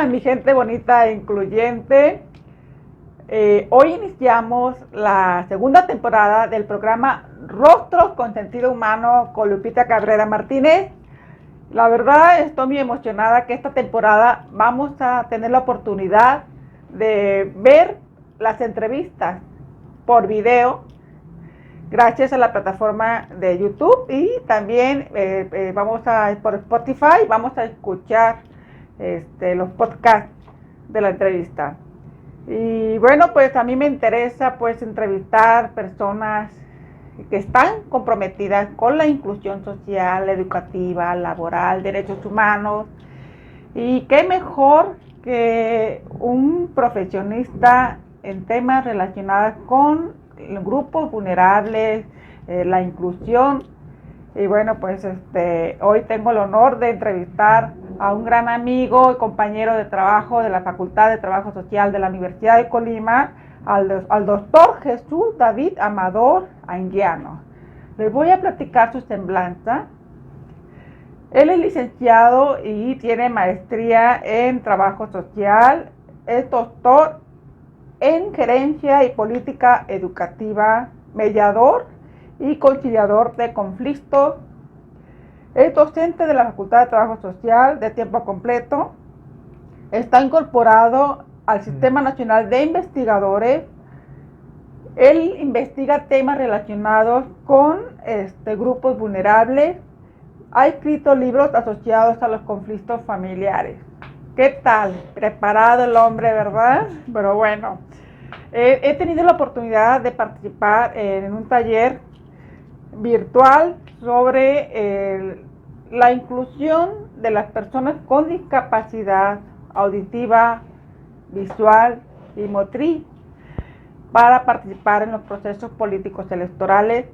están, mi gente bonita e incluyente? Hoy iniciamos la segunda temporada del programa Rostros con Sentido Humano con Lupita Cabrera Martínez. La verdad estoy muy emocionada que esta temporada vamos a tener la oportunidad de ver las entrevistas por video gracias a la plataforma de YouTube y también por Spotify vamos a escuchar los podcasts de la entrevista. Y bueno, pues a mí me interesa pues entrevistar personas que están comprometidas con la inclusión social, educativa, laboral, derechos humanos. Y qué mejor que un profesionista en temas relacionados con grupos vulnerables, la inclusión. Y bueno, pues hoy tengo el honor de entrevistar a un gran amigo y compañero de trabajo de la Facultad de Trabajo Social de la Universidad de Colima, al doctor Jesús David Amador Anguiano. Les voy a platicar su semblanza. Él es licenciado y tiene maestría en Trabajo Social, es doctor en Gerencia y Política Educativa, mediador y conciliador de conflictos. Es docente de la Facultad de Trabajo Social de tiempo completo. Está incorporado al Sistema Nacional de Investigadores. Él investiga temas relacionados con grupos vulnerables. Ha escrito libros asociados a los conflictos familiares. ¿Qué tal? Preparado el hombre, ¿verdad? Pero bueno, he tenido la oportunidad de participar en un taller virtual sobre la inclusión de las personas con discapacidad auditiva, visual y motriz para participar en los procesos políticos electorales.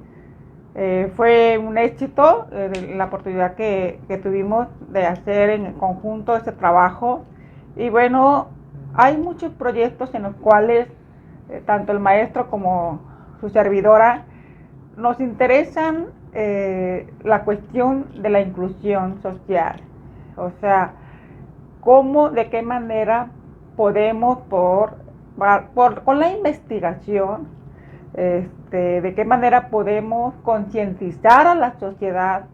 Fue un éxito la oportunidad que tuvimos de hacer en conjunto ese trabajo. Y bueno, hay muchos proyectos en los cuales tanto el maestro como su servidora nos interesan la cuestión de la inclusión social. O sea, cómo, de qué manera podemos con la investigación, de qué manera podemos concientizar a la sociedad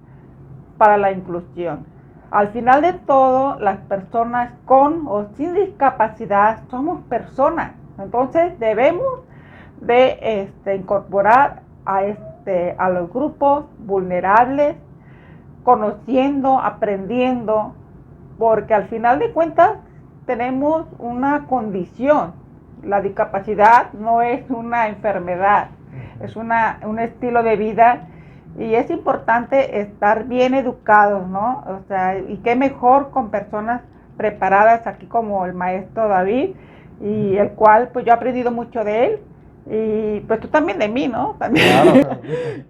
para la inclusión. Al final de todo, las personas con o sin discapacidad somos personas. Entonces debemos de incorporar a los grupos vulnerables, conociendo, aprendiendo, porque al final de cuentas tenemos una condición. La discapacidad no es una enfermedad, es un estilo de vida y es importante estar bien educados, ¿no? O sea, y qué mejor con personas preparadas aquí como el maestro David, y el cual pues yo he aprendido mucho de él y pues tú también de mí, ¿no? También. Claro.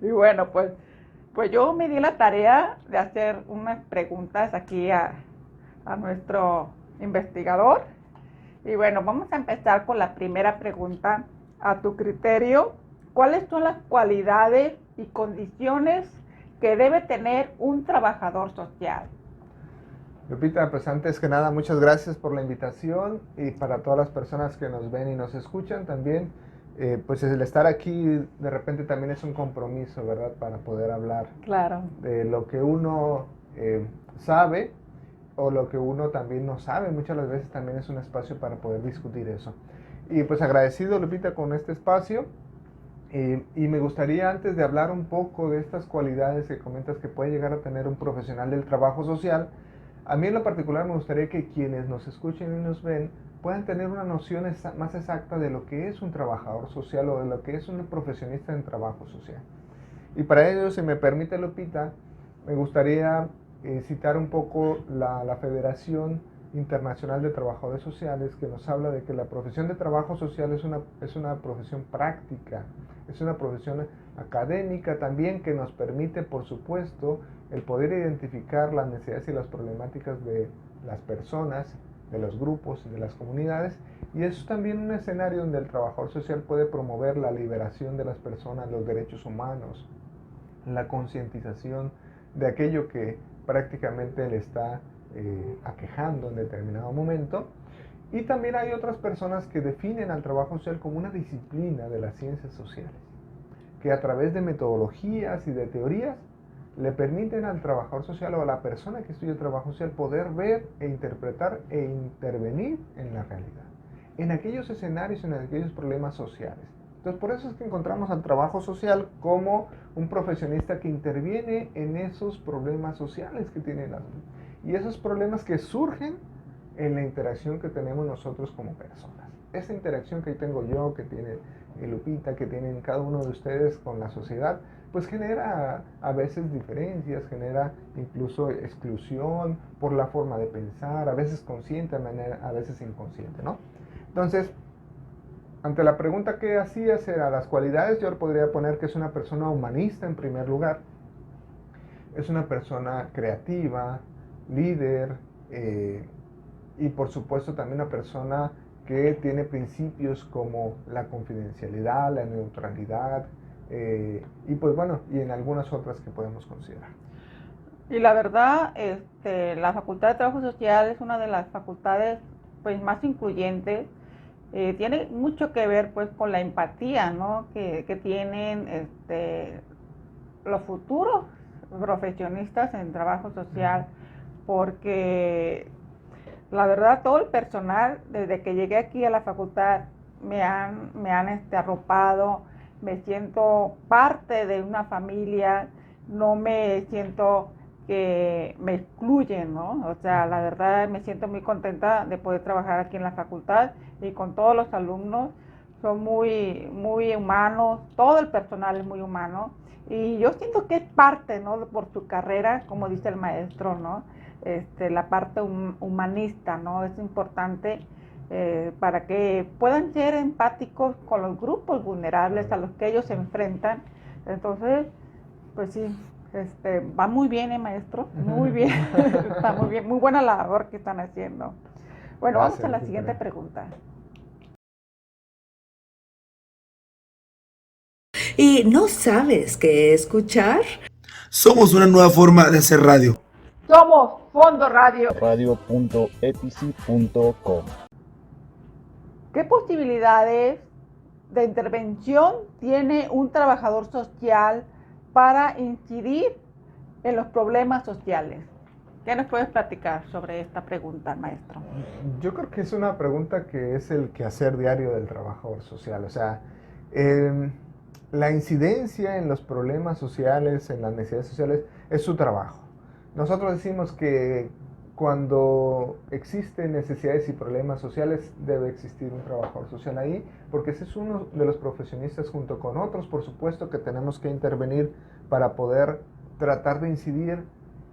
Y bueno, pues yo me di la tarea de hacer unas preguntas aquí a nuestro investigador. Y bueno, vamos a empezar con la primera pregunta. A tu criterio, ¿cuáles son las cualidades y condiciones que debe tener un trabajador social? Lupita, pues antes que nada, muchas gracias por la invitación y para todas las personas que nos ven y nos escuchan también, pues el estar aquí de repente también es un compromiso, ¿verdad? Para poder hablar de lo que uno sabe o lo que uno también no sabe. Muchas las veces también es un espacio para poder discutir eso. Y pues agradecido, Lupita, con este espacio. Y me gustaría, antes de hablar un poco de estas cualidades que comentas que puede llegar a tener un profesional del trabajo social, a mí en lo particular me gustaría que quienes nos escuchen y nos ven puedan tener una noción más exacta de lo que es un trabajador social o de lo que es un profesionista en trabajo social. Y para ello, si me permite, Lupita, me gustaría citar un poco la Federación Internacional de Trabajadores Sociales, que nos habla de que la profesión de trabajo social es una profesión práctica, es una profesión académica también que nos permite, por supuesto, el poder identificar las necesidades y las problemáticas de las personas, de los grupos y de las comunidades, y es también un escenario donde el trabajador social puede promover la liberación de las personas, los derechos humanos, la concientización de aquello que prácticamente le está aquejando en determinado momento, Y también hay otras personas que definen al trabajo social como una disciplina de las ciencias sociales, que a través de metodologías y de teorías le permiten al trabajador social o a la persona que estudia trabajo social poder ver e interpretar e intervenir en la realidad, en aquellos escenarios, en aquellos problemas sociales. Entonces, por eso es que encontramos al trabajo social como un profesionista que interviene en esos problemas sociales que tiene la vida y esos problemas que surgen en la interacción que tenemos nosotros como personas. Esa interacción que tengo yo, que tiene Lupita, que tienen cada uno de ustedes con la sociedad, pues genera a veces diferencias, genera incluso exclusión por la forma de pensar, a veces consciente, a veces inconsciente, ¿no? Entonces, ante la pregunta que hacías era las cualidades, yo podría poner que es una persona humanista en primer lugar, es una persona creativa, líder, y por supuesto también una persona que tiene principios como la confidencialidad, la neutralidad, y pues bueno, y en algunas otras que podemos considerar. Y la verdad, la Facultad de Trabajo Social es una de las facultades pues más incluyentes. Tiene mucho que ver pues con la empatía, ¿no? que tienen los futuros profesionistas en trabajo social, porque la verdad todo el personal desde que llegué aquí a la facultad me han arropado, me siento parte de una familia, no me siento que me excluyen, ¿no? O sea, la verdad me siento muy contenta de poder trabajar aquí en la facultad y con todos los alumnos. Son muy, muy humanos, todo el personal es muy humano y yo siento que es parte, ¿no? Por su carrera, como dice el maestro, ¿no? La parte humanista, ¿no? Es importante para que puedan ser empáticos con los grupos vulnerables a los que ellos se enfrentan. Entonces, pues sí, va muy bien, maestro, muy bien, está muy bien, muy buena labor que están haciendo. Bueno, Gracias, vamos a la Lupita. siguiente pregunta. ¿Y no sabes qué escuchar? Somos una nueva forma de hacer radio. Somos Fondo Radio. Radio.epici.com. ¿Qué posibilidades de intervención tiene un trabajador social para incidir en los problemas sociales? ¿Qué nos puedes platicar sobre esta pregunta, maestro? Yo creo que es una pregunta que es el quehacer diario del trabajador social. O sea, la incidencia en los problemas sociales, en las necesidades sociales, es su trabajo. Nosotros decimos que cuando existen necesidades y problemas sociales debe existir un trabajador social ahí, porque ese es uno de los profesionistas junto con otros, por supuesto, que tenemos que intervenir para poder tratar de incidir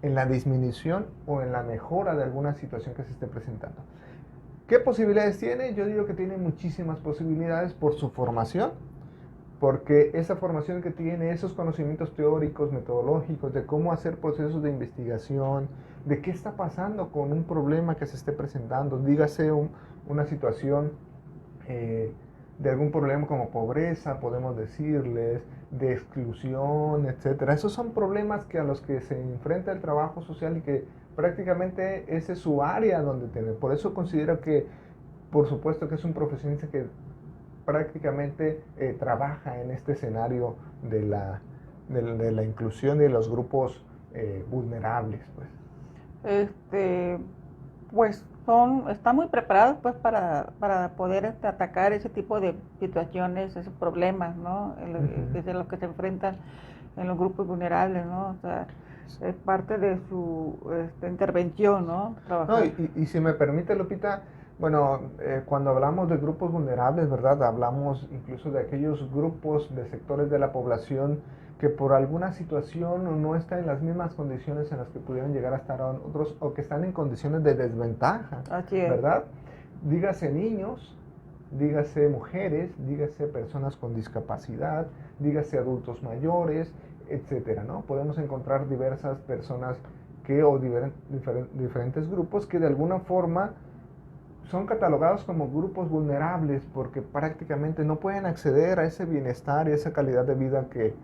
en la disminución o en la mejora de alguna situación que se esté presentando. ¿Qué posibilidades tiene? Yo digo que tiene muchísimas posibilidades por su formación, porque esa formación que tiene, esos conocimientos teóricos, metodológicos, de cómo hacer procesos de investigación, de qué está pasando con un problema que se esté presentando, dígase una situación de algún problema como pobreza, podemos decirles, de exclusión, etcétera. Esos son problemas a los que se enfrenta el trabajo social y que prácticamente esa es su área donde tiene. Por eso considero que, por supuesto, que es un profesionista que prácticamente trabaja en este escenario de la inclusión de los grupos vulnerables, pues. Pues están muy preparados pues para poder atacar ese tipo de situaciones, esos problemas, ¿no? De los que se enfrentan en los grupos vulnerables, ¿no? O sea, es parte de su intervención, ¿no? No, y si me permite, Lupita, bueno, cuando hablamos de grupos vulnerables, ¿verdad? Hablamos incluso de aquellos grupos de sectores de la población que por alguna situación no están en las mismas condiciones en las que pudieran llegar a estar otros, o que están en condiciones de desventaja, ¿verdad? Dígase niños, dígase mujeres, dígase personas con discapacidad, dígase adultos mayores, etcétera, ¿no? Podemos encontrar diversas personas o diferentes grupos que de alguna forma son catalogados como grupos vulnerables porque prácticamente no pueden acceder a ese bienestar y esa calidad de vida que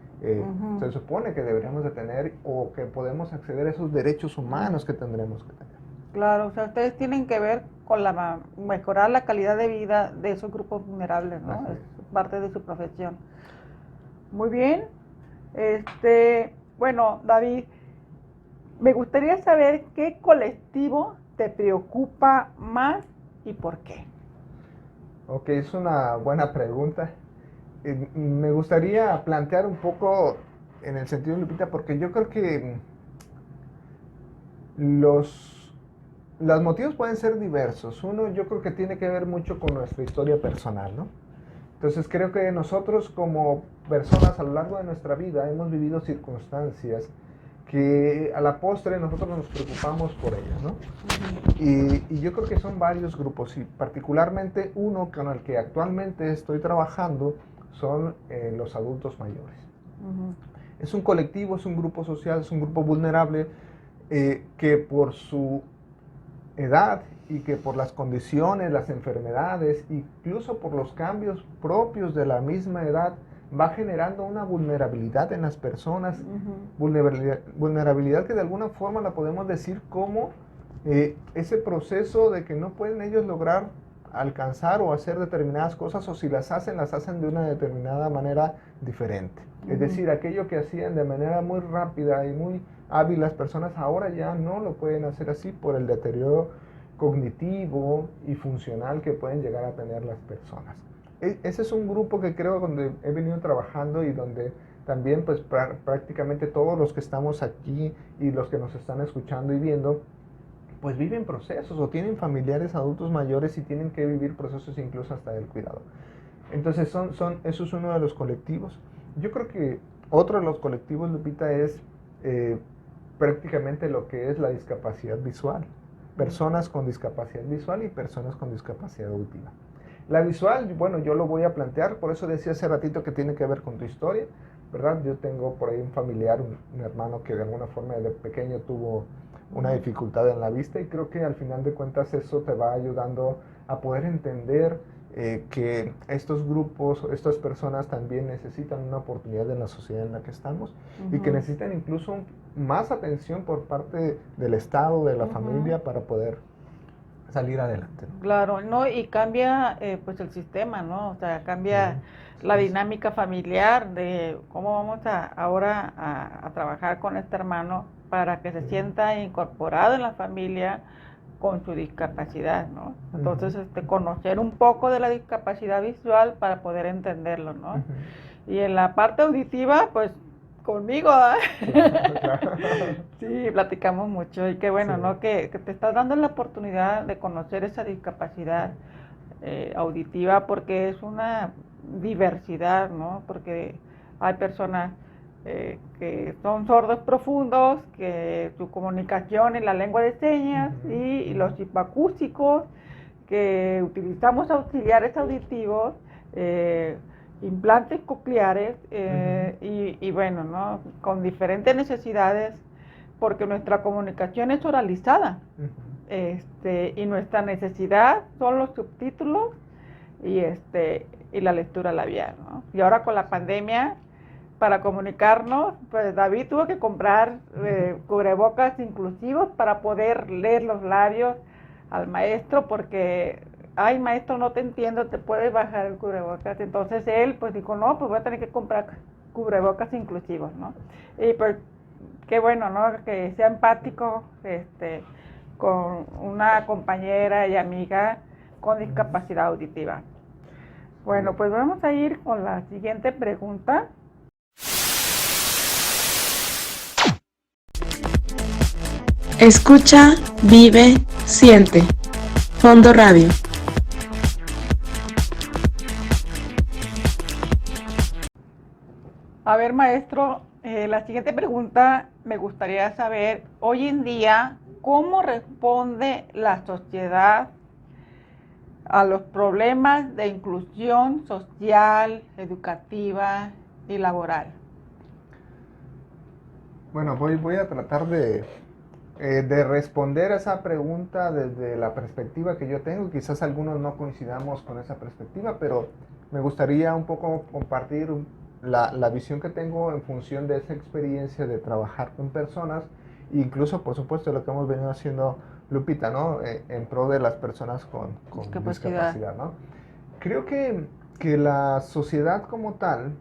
se supone que deberíamos de tener, o que podemos acceder a esos derechos humanos que tendremos que tener. Claro, o sea, ustedes tienen que ver con mejorar la calidad de vida de esos grupos vulnerables, ¿no? Así Es es. parte de su profesión. Muy bien. Bueno, David, me gustaría saber qué colectivo te preocupa más y por qué. Ok, es una buena pregunta. Me gustaría plantear un poco en el sentido, Lupita, porque yo creo que los motivos pueden ser diversos. Uno, yo creo que tiene que ver mucho con nuestra historia personal, ¿no? Entonces creo que nosotros como personas a lo largo de nuestra vida hemos vivido circunstancias que a la postre nosotros nos preocupamos por ellas, ¿no? Y yo creo que son varios grupos y particularmente uno con el que actualmente estoy trabajando son los adultos mayores. Es un colectivo, es un grupo social, es un grupo vulnerable que por su edad y que por las condiciones, las enfermedades, incluso por los cambios propios de la misma edad, va generando una vulnerabilidad en las personas, vulnerabilidad que de alguna forma la podemos decir como ese proceso de que no pueden ellos lograr alcanzar o hacer determinadas cosas, o si las hacen de una determinada manera diferente. Es decir, aquello que hacían de manera muy rápida y muy hábil las personas ahora ya no lo pueden hacer así por el deterioro cognitivo y funcional que pueden llegar a tener las personas. Ese es un grupo que creo donde he venido trabajando y donde también pues prácticamente todos los que estamos aquí y los que nos están escuchando y viendo pues viven procesos o tienen familiares adultos mayores y tienen que vivir procesos incluso hasta del cuidado. Entonces eso es uno de los colectivos. Yo creo que otro de los colectivos, Lupita, es prácticamente lo que es la discapacidad visual. Personas con discapacidad visual y personas con discapacidad auditiva. La visual, bueno, yo lo voy a plantear, por eso decía hace ratito que tiene que ver con tu historia, ¿verdad? Yo tengo por ahí un familiar, un hermano que de alguna forma desde pequeño tuvo una dificultad en la vista y creo que al final de cuentas eso te va ayudando a poder entender que estos grupos, estas personas también necesitan una oportunidad en la sociedad en la que estamos y que necesitan incluso más atención por parte del Estado, de la familia para poder salir adelante, ¿no? Claro, no, y cambia pues el sistema, ¿no? O sea, cambia la dinámica familiar de cómo vamos ahora a trabajar con este hermano para que se sienta incorporado en la familia con su discapacidad, ¿no? Entonces, conocer un poco de la discapacidad visual para poder entenderlo, ¿no? Y en la parte auditiva, pues conmigo, ¿eh? Claro. Sí, platicamos mucho y qué bueno, Sí. ¿no? Que te estás dando la oportunidad de conocer esa discapacidad auditiva porque es una diversidad, ¿no? Porque hay personas que son sordos profundos, que su comunicación es la lengua de señas y los hipoacúsicos que utilizamos auxiliares auditivos, implantes cocleares y bueno, ¿no? Con diferentes necesidades porque nuestra comunicación es oralizada y nuestra necesidad son los subtítulos y la lectura labial, ¿no? Y ahora con la pandemia, para comunicarnos, pues David tuvo que comprar cubrebocas inclusivos para poder leer los labios al maestro porque, ay maestro, no te entiendo, te puedes bajar el cubrebocas. Entonces él pues dijo, no, pues voy a tener que comprar cubrebocas inclusivos, ¿no? Y pues qué bueno, ¿no? Que sea empático con una compañera y amiga con discapacidad auditiva. Bueno, pues vamos a ir con la siguiente pregunta. Escucha, vive, siente. Fondo Radio. A ver, maestro, la siguiente pregunta me gustaría saber, hoy en día, ¿cómo responde la sociedad a los problemas de inclusión social, educativa y laboral? Bueno, voy a tratar de responder a esa pregunta desde la perspectiva que yo tengo. Quizás algunos no coincidamos con esa perspectiva, pero me gustaría un poco compartir la visión que tengo en función de esa experiencia de trabajar con personas, incluso por supuesto lo que hemos venido haciendo Lupita, ¿no? En pro de las personas con discapacidad, ¿no? Creo que la sociedad como tal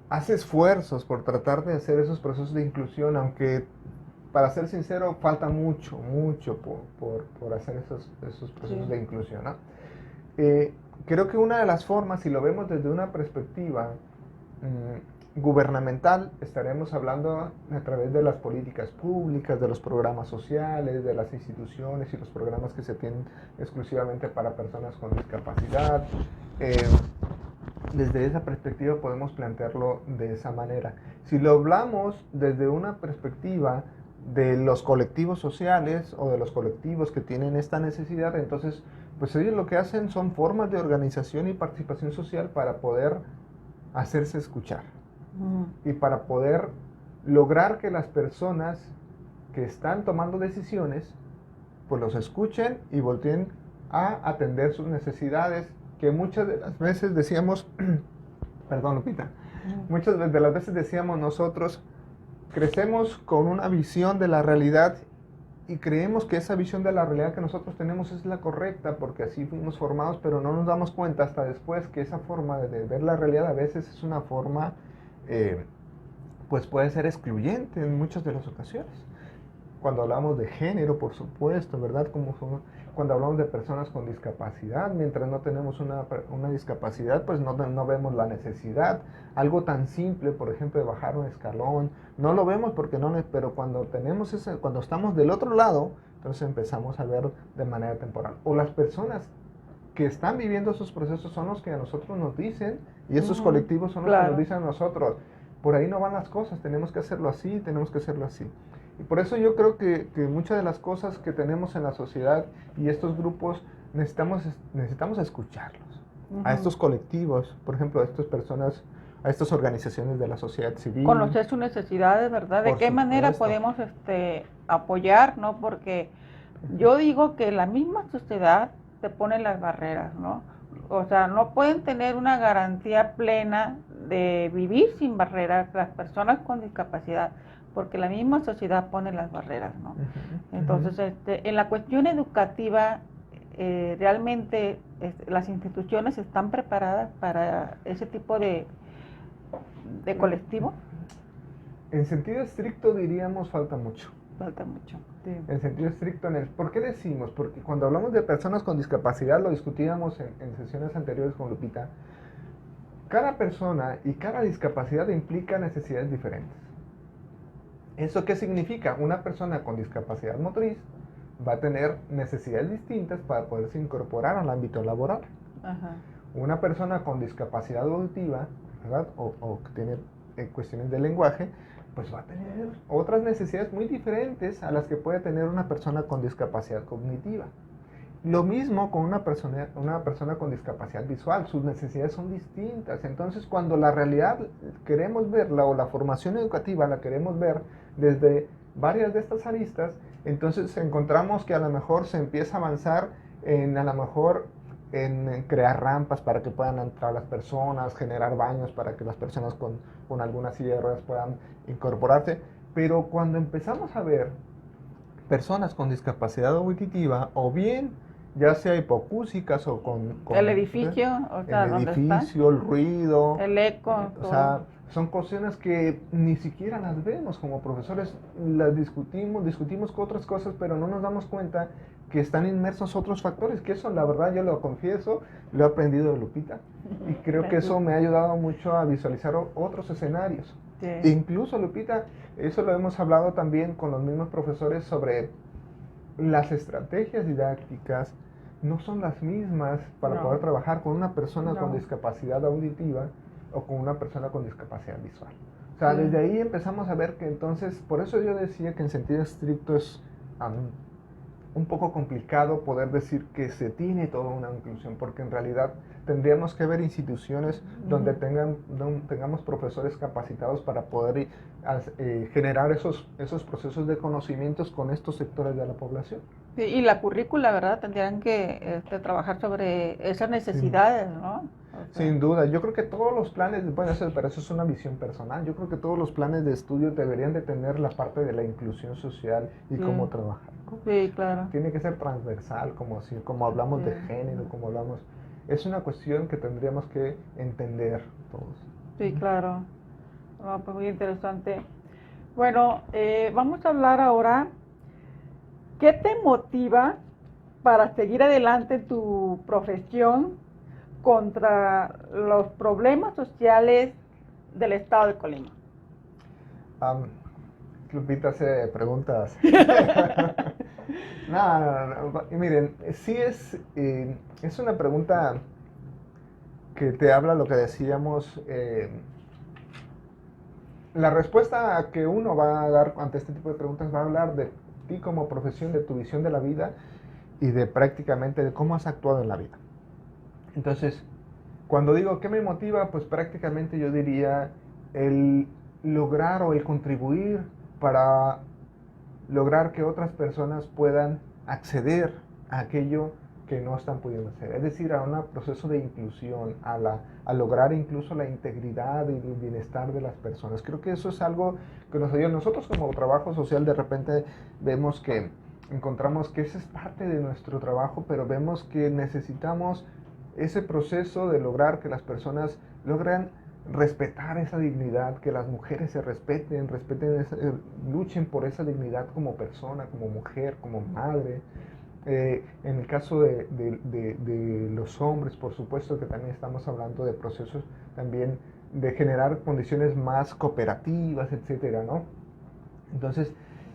hace esfuerzos por tratar de hacer esos procesos de inclusión, aunque, para ser sincero, falta mucho por hacer esos procesos de inclusión, ¿no? Creo que una de las formas, si lo vemos desde una perspectiva gubernamental, estaremos hablando a través de las políticas públicas, de los programas sociales, de las instituciones y los programas que se tienen exclusivamente para personas con discapacidad. Desde esa perspectiva podemos plantearlo de esa manera. Si lo hablamos desde una perspectiva de los colectivos sociales o de los colectivos que tienen esta necesidad, entonces pues ellos lo que hacen son formas de organización y participación social para poder hacerse escuchar y para poder lograr que las personas que están tomando decisiones pues los escuchen y volteen a atender sus necesidades, que muchas de las veces decíamos perdón, Lupita, muchas de las veces decíamos nosotros, crecemos con una visión de la realidad y creemos que esa visión de la realidad que nosotros tenemos es la correcta porque así fuimos formados, pero no nos damos cuenta hasta después que esa forma de ver la realidad a veces es una forma, pues puede ser excluyente en muchas de las ocasiones. Cuando hablamos de género, por supuesto, ¿verdad? Cuando hablamos de personas con discapacidad, mientras no tenemos una discapacidad, pues no vemos la necesidad. Algo tan simple, por ejemplo, de bajar un escalón, no lo vemos porque pero cuando cuando estamos del otro lado, entonces empezamos a ver de manera temporal. O las personas que están viviendo esos procesos son los que a nosotros nos dicen, y esos colectivos son los que nos dicen a nosotros, por ahí no van las cosas, tenemos que hacerlo así, tenemos que hacerlo así. Y por eso yo creo que muchas de las cosas que tenemos en la sociedad y estos grupos necesitamos escucharlos. A estos colectivos, por ejemplo, a estas personas, a estas organizaciones de la sociedad civil. Conocer sus necesidades, ¿verdad? ¿De qué manera podemos apoyar, ¿no? Porque yo digo que la misma sociedad te pone las barreras, ¿no? O sea, no pueden tener una garantía plena de vivir sin barreras las personas con discapacidad, porque la misma sociedad pone las barreras, ¿no? Entonces, en la cuestión educativa, realmente las instituciones están preparadas para ese tipo de colectivo. En sentido estricto diríamos falta mucho. Falta mucho. Sí. En sentido estricto, ¿por qué decimos? Porque cuando hablamos de personas con discapacidad, lo discutíamos en sesiones anteriores con Lupita, cada persona y cada discapacidad implica necesidades diferentes. ¿Eso qué significa? Una persona con discapacidad motriz va a tener necesidades distintas para poderse incorporar al ámbito laboral. Una persona con discapacidad auditiva, ¿verdad? O que tiene cuestiones de lenguaje, pues va a tener otras necesidades muy diferentes a las que puede tener una persona con discapacidad cognitiva. Lo mismo con una persona con discapacidad visual, sus necesidades son distintas. Entonces, cuando la realidad queremos verla o la formación educativa la queremos ver desde varias de estas aristas, entonces encontramos que a lo mejor se empieza a avanzar en crear rampas para que puedan entrar las personas, generar baños para que las personas con alguna silla de ruedas puedan incorporarse. Pero cuando empezamos a ver personas con discapacidad auditiva, o bien ya sea hipocúsicas o con el edificio, o sea, el edificio, el ruido, el eco, o sea, son cuestiones que ni siquiera las vemos como profesores, las discutimos con otras cosas, pero no nos damos cuenta que están inmersos otros factores, que eso la verdad yo lo confieso, lo he aprendido de Lupita, y creo que eso me ha ayudado mucho a visualizar otros escenarios. Sí. E incluso, Lupita, eso lo hemos hablado también con los mismos profesores sobre las estrategias didácticas, no son las mismas para poder trabajar con una persona con discapacidad auditiva o con una persona con discapacidad visual. O sea, desde ahí empezamos a ver que entonces, por eso yo decía que en sentido estricto es un poco complicado poder decir que se tiene toda una inclusión, porque en realidad tendríamos que ver instituciones donde tengamos profesores capacitados para poder generar esos procesos de conocimientos con estos sectores de la población. Sí, y la currícula, ¿verdad? Tendrían que trabajar sobre esas necesidades, ¿no? Sin duda, yo creo que todos los planes, bueno, pero eso es una visión personal, yo creo que todos los planes de estudio deberían de tener la parte de la inclusión social y cómo trabajar, ¿no? Sí, claro. Tiene que ser transversal, como hablamos de género, como hablamos, es una cuestión que tendríamos que entender todos. Sí, claro. No, pues muy interesante. Bueno, vamos a hablar ahora, ¿qué te motiva para seguir adelante en tu profesión contra los problemas sociales del estado de Colima? Lupita hace preguntas. No. Y miren, sí es una pregunta que te habla lo que decíamos. La respuesta que uno va a dar ante este tipo de preguntas va a hablar de ti como profesión, de tu visión de la vida y de prácticamente de cómo has actuado en la vida. Entonces, cuando digo ¿qué me motiva? Pues prácticamente yo diría el lograr o el contribuir para lograr que otras personas puedan acceder a aquello que no están pudiendo hacer. Es decir, a un proceso de inclusión, a lograr incluso la integridad y el bienestar de las personas. Creo que eso es algo que nos ayuda. Nosotros como trabajo social de repente vemos que encontramos que esa es parte de nuestro trabajo, pero vemos que necesitamos ese proceso de lograr que las personas logren respetar esa dignidad, que las mujeres se respeten, luchen por esa dignidad como persona, como mujer, como madre. En el caso de los hombres, por supuesto que también estamos hablando de procesos también de generar condiciones más cooperativas, etcétera, ¿no? Entonces,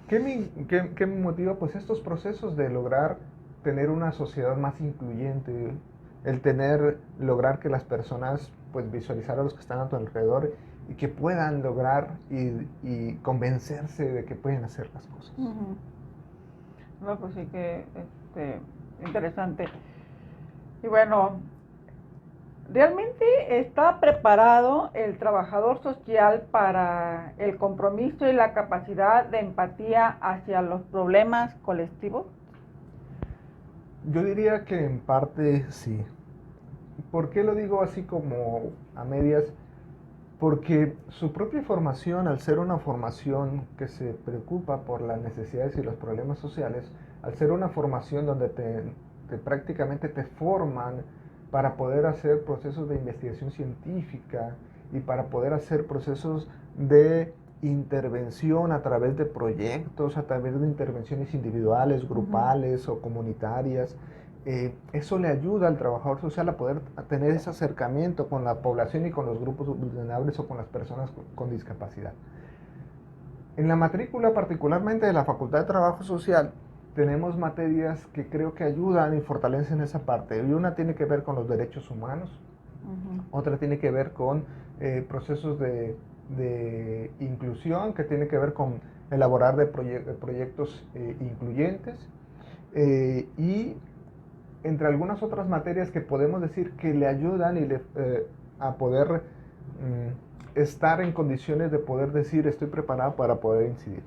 ¿qué me motiva? Pues estos procesos de lograr tener una sociedad más incluyente, lograr que las personas, pues visualizar a los que están a tu alrededor y que puedan lograr y convencerse de que pueden hacer las cosas. Uh-huh. No, pues sí que interesante. Y bueno, ¿realmente está preparado el trabajador social para el compromiso y la capacidad de empatía hacia los problemas colectivos? Yo diría que en parte sí. ¿Por qué lo digo así como a medias? Porque su propia formación, al ser una formación que se preocupa por las necesidades y los problemas sociales, al ser una formación donde prácticamente te forman para poder hacer procesos de investigación científica y para poder hacer procesos de intervención a través de proyectos, a través de intervenciones individuales, grupales o comunitarias, eso le ayuda al trabajador social a poder tener ese acercamiento con la población y con los grupos vulnerables o con las personas con discapacidad. En la matrícula, particularmente de la Facultad de Trabajo Social, tenemos materias que creo que ayudan y fortalecen esa parte. Y una tiene que ver con los derechos humanos, otra tiene que ver con procesos de inclusión, que tiene que ver con elaborar proyectos incluyentes, y entre algunas otras materias que podemos decir que le ayudan a poder estar en condiciones de poder decir estoy preparado para poder incidir.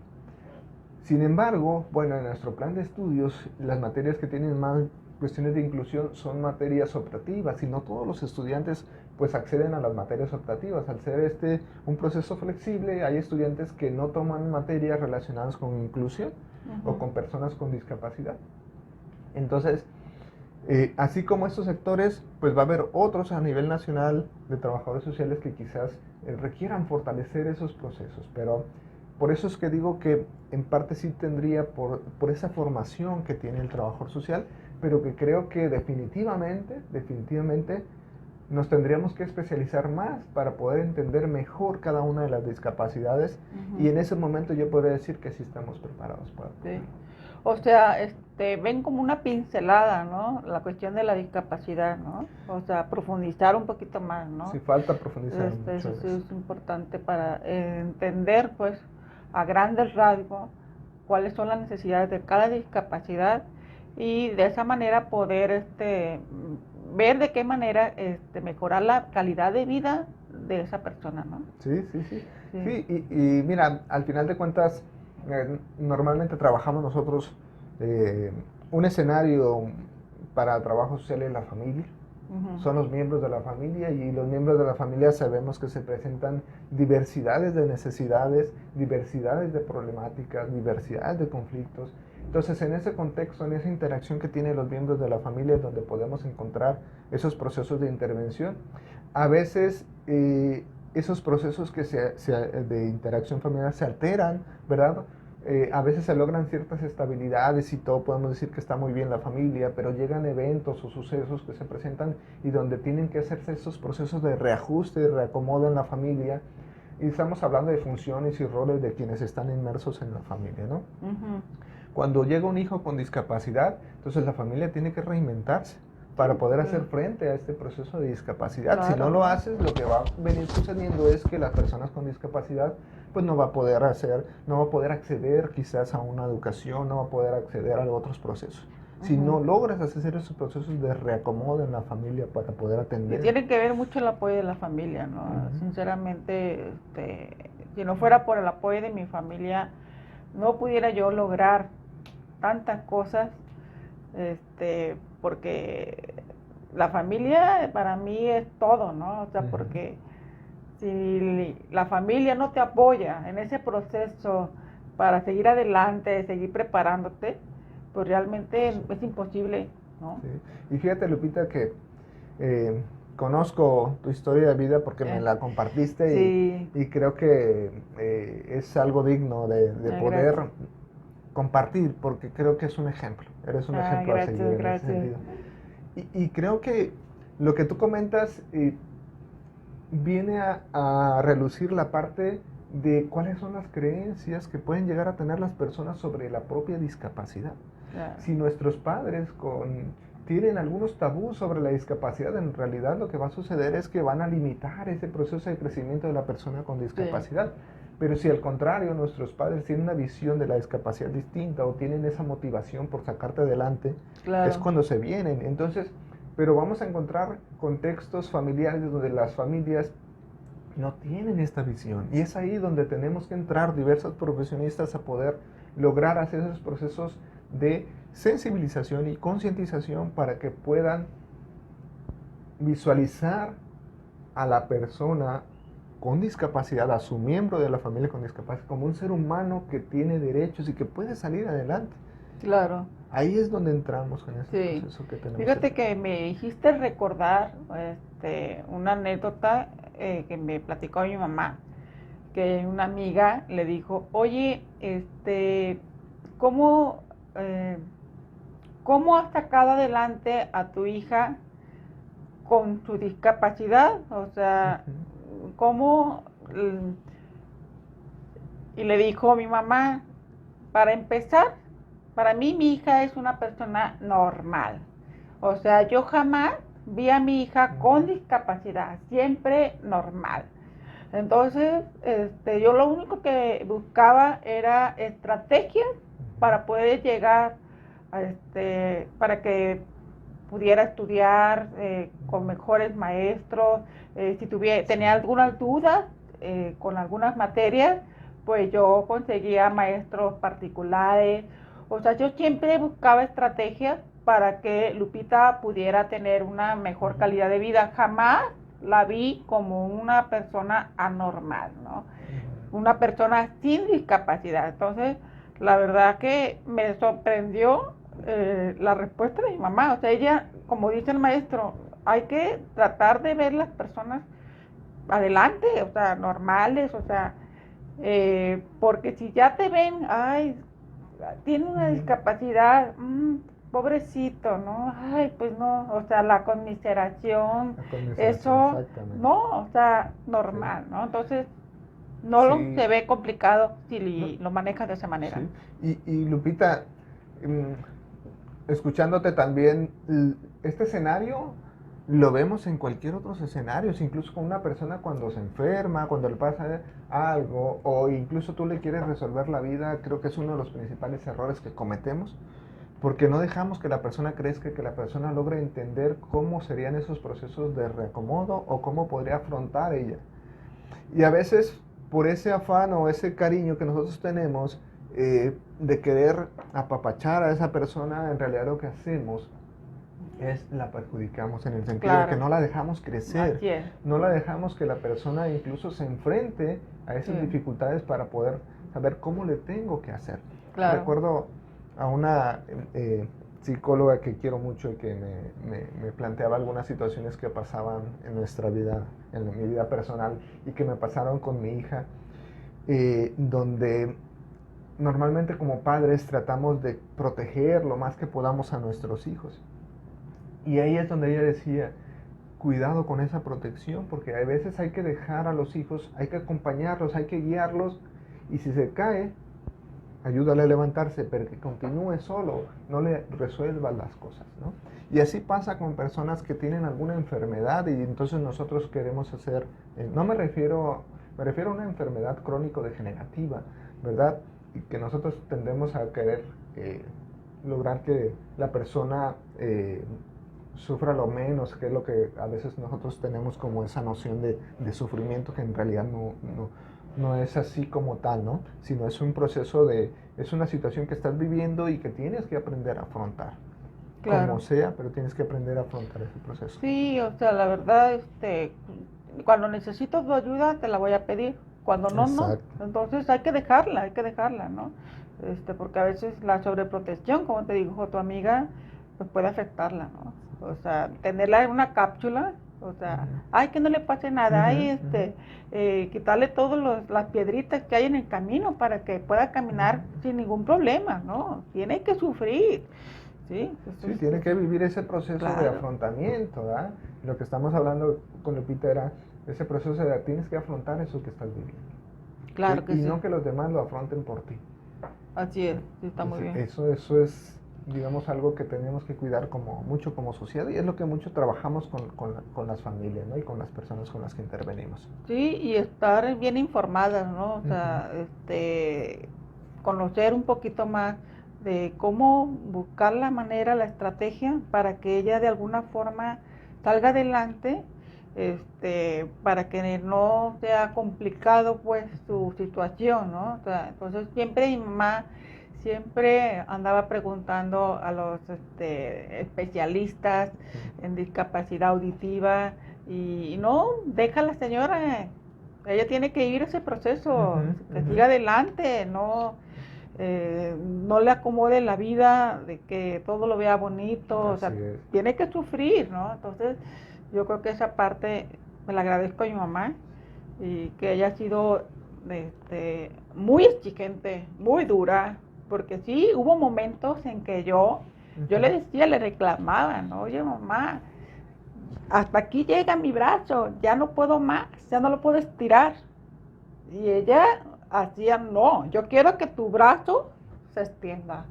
Sin embargo, bueno, en nuestro plan de estudios, las materias que tienen más cuestiones de inclusión son materias optativas y no todos los estudiantes pues acceden a las materias optativas. Al ser un proceso flexible, hay estudiantes que no toman materias relacionadas con inclusión o con personas con discapacidad. Entonces, así como estos sectores, pues va a haber otros a nivel nacional de trabajadores sociales que quizás requieran fortalecer esos procesos, pero por eso es que digo que en parte sí tendría por esa formación que tiene el trabajador social, pero que creo que definitivamente nos tendríamos que especializar más para poder entender mejor cada una de las discapacidades, y en ese momento yo podría decir que sí estamos preparados para poder. Sí. O sea, ven como una pincelada, ¿no? La cuestión de la discapacidad, ¿no? O sea, profundizar un poquito más, ¿no? Sí, falta profundizar mucho. Eso sí es importante para entender, pues, a grandes rasgos cuáles son las necesidades de cada discapacidad y de esa manera poder ver de qué manera mejorar la calidad de vida de esa persona, ¿no? Sí. Y mira, al final de cuentas, normalmente trabajamos nosotros un escenario para trabajo social en la familia. son los miembros de la familia, y los miembros de la familia sabemos que se presentan diversidades de necesidades, diversidades de problemáticas, diversidades de conflictos. Entonces, en ese contexto, en esa interacción que tienen los miembros de la familia, es donde podemos encontrar esos procesos de intervención. A veces esos procesos de interacción familiar se alteran, ¿verdad? A veces se logran ciertas estabilidades y todo, podemos decir que está muy bien la familia, pero llegan eventos o sucesos que se presentan y donde tienen que hacerse esos procesos de reajuste, de reacomodo en la familia. Y estamos hablando de funciones y roles de quienes están inmersos en la familia, ¿no? Cuando llega un hijo con discapacidad, entonces la familia tiene que reinventarse para poder hacer frente a este proceso de discapacidad. Claro. Si no lo haces, lo que va a venir sucediendo es que las personas con discapacidad pues no va a poder acceder quizás a una educación, no va a poder acceder a otros procesos. Si no logras hacer esos procesos de reacomodo en la familia para poder atender. Y tiene que ver mucho el apoyo de la familia, ¿no? Sinceramente, si no fuera por el apoyo de mi familia, no pudiera yo lograr tantas cosas, porque la familia para mí es todo, ¿no? O sea, porque si la familia no te apoya en ese proceso para seguir adelante, seguir preparándote, pues realmente es imposible, ¿no? Sí. Y fíjate, Lupita, que conozco tu historia de vida porque me la compartiste, y creo que es algo digno de poder compartir, porque creo que es un ejemplo. Eres un ejemplo a seguir en ese sentido. Y creo que lo que tú comentas viene a relucir la parte de cuáles son las creencias que pueden llegar a tener las personas sobre la propia discapacidad. Si nuestros padres tienen algunos tabús sobre la discapacidad, en realidad lo que va a suceder es que van a limitar ese proceso de crecimiento de la persona con discapacidad. Pero si al contrario nuestros padres tienen una visión de la discapacidad distinta o tienen esa motivación por sacarte adelante, es cuando se vienen. Entonces, pero vamos a encontrar contextos familiares donde las familias no tienen esta visión, y es ahí donde tenemos que entrar diversos profesionistas a poder lograr hacer esos procesos de sensibilización y concientización para que puedan visualizar a la persona con discapacidad, a su miembro de la familia con discapacidad, como un ser humano que tiene derechos y que puede salir adelante. Claro. Ahí es donde entramos en ese proceso que tenemos. Fíjate que me hiciste recordar una anécdota que me platicó mi mamá, que una amiga le dijo, oye, ¿cómo has sacado adelante a tu hija con su discapacidad? O sea, ¿cómo? Y le dijo mi mamá, para empezar, para mí mi hija es una persona normal. O sea, yo jamás vi a mi hija con discapacidad, siempre normal. Entonces, yo lo único que buscaba era estrategias para poder llegar para que pudiera estudiar con mejores maestros. Si tenía algunas dudas con algunas materias, pues yo conseguía maestros particulares. O sea, yo siempre buscaba estrategias para que Lupita pudiera tener una mejor calidad de vida. Jamás la vi como una persona anormal, ¿no? Una persona sin discapacidad. Entonces, la verdad que me sorprendió la respuesta de mi mamá. O sea, ella, como dice el maestro, hay que tratar de ver las personas adelante, o sea, normales, o sea, porque si ya te ven, ay, tiene una discapacidad, pobrecito, ¿no? Ay, pues no, o sea, la conmiseración, eso, no, o sea, normal, ¿no? Entonces, no se ve complicado si lo manejas de esa manera. Y Lupita, escuchándote también, este escenario lo vemos en cualquier otros escenarios, incluso con una persona cuando se enferma, cuando le pasa algo, o incluso tú le quieres resolver la vida. Creo que es uno de los principales errores que cometemos, porque no dejamos que la persona crezca, que la persona logre entender cómo serían esos procesos de reacomodo o cómo podría afrontar ella. Y a veces, por ese afán o ese cariño que nosotros tenemos de querer apapachar a esa persona, en realidad lo que hacemos la perjudicamos en el sentido de que no la dejamos crecer, no la dejamos que la persona incluso se enfrente a esas dificultades para poder saber cómo le tengo que hacer. Recuerdo a una psicóloga que quiero mucho y que me planteaba algunas situaciones que pasaban en nuestra vida, en mi vida personal, y que me pasaron con mi hija, donde normalmente como padres tratamos de proteger lo más que podamos a nuestros hijos. Y ahí es donde ella decía, cuidado con esa protección, porque a veces hay que dejar a los hijos, hay que acompañarlos, hay que guiarlos, y si se cae, ayúdale a levantarse, pero que continúe solo, no le resuelva las cosas, ¿no? Y así pasa con personas que tienen alguna enfermedad y entonces nosotros queremos hacer, me refiero a una enfermedad crónico-degenerativa, ¿verdad? Y que nosotros tendemos a querer lograr que la persona sufra lo menos, que es lo que a veces nosotros tenemos como esa noción de sufrimiento, que en realidad no es así como tal, ¿no? Sino es un proceso es una situación que estás viviendo y que tienes que aprender a afrontar. Como sea, pero tienes que aprender a afrontar ese proceso. Sí, o sea, la verdad, cuando necesito tu ayuda te la voy a pedir, cuando no, Exacto. no. Entonces hay que dejarla, ¿no? Porque a veces la sobreprotección, como te dijo tu amiga, pues puede afectarla, ¿no? O sea, tenerla en una cápsula, o sea, ay, que no le pase nada, quitarle todas las piedritas que hay en el camino para que pueda caminar sin ningún problema, ¿no? Tiene que sufrir, ¿sí? Sí, tiene que vivir ese proceso de afrontamiento, ¿verdad? Lo que estamos hablando con Lupita era ese proceso de tienes que afrontar eso que estás viviendo. Claro, ¿sí? que sí. Y no que los demás lo afronten por ti. Así es, sí, está muy bien. Eso es, digamos, algo que tenemos que cuidar mucho como sociedad, y es lo que mucho trabajamos con las familias, ¿no? Y con las personas con las que intervenimos. Sí, y estar bien informadas, ¿no? O sea, conocer un poquito más de cómo buscar la manera, la estrategia para que ella de alguna forma salga adelante, para que no sea complicado pues su situación, ¿no? O sea, entonces siempre mi mamá siempre andaba preguntando a los especialistas en discapacidad auditiva, y no, deja a la señora, ella tiene que ir ese proceso, que siga adelante, no le acomode la vida de que todo lo vea bonito, o sea, tiene que sufrir, ¿no? Entonces yo creo que esa parte me la agradezco a mi mamá, y que ella ha sido muy exigente, muy dura, porque sí, hubo momentos en que yo le decía, le reclamaba, ¿no? Oye, mamá, hasta aquí llega mi brazo, ya no puedo más, ya no lo puedo estirar. Y ella hacía, no, yo quiero que tu brazo se extienda.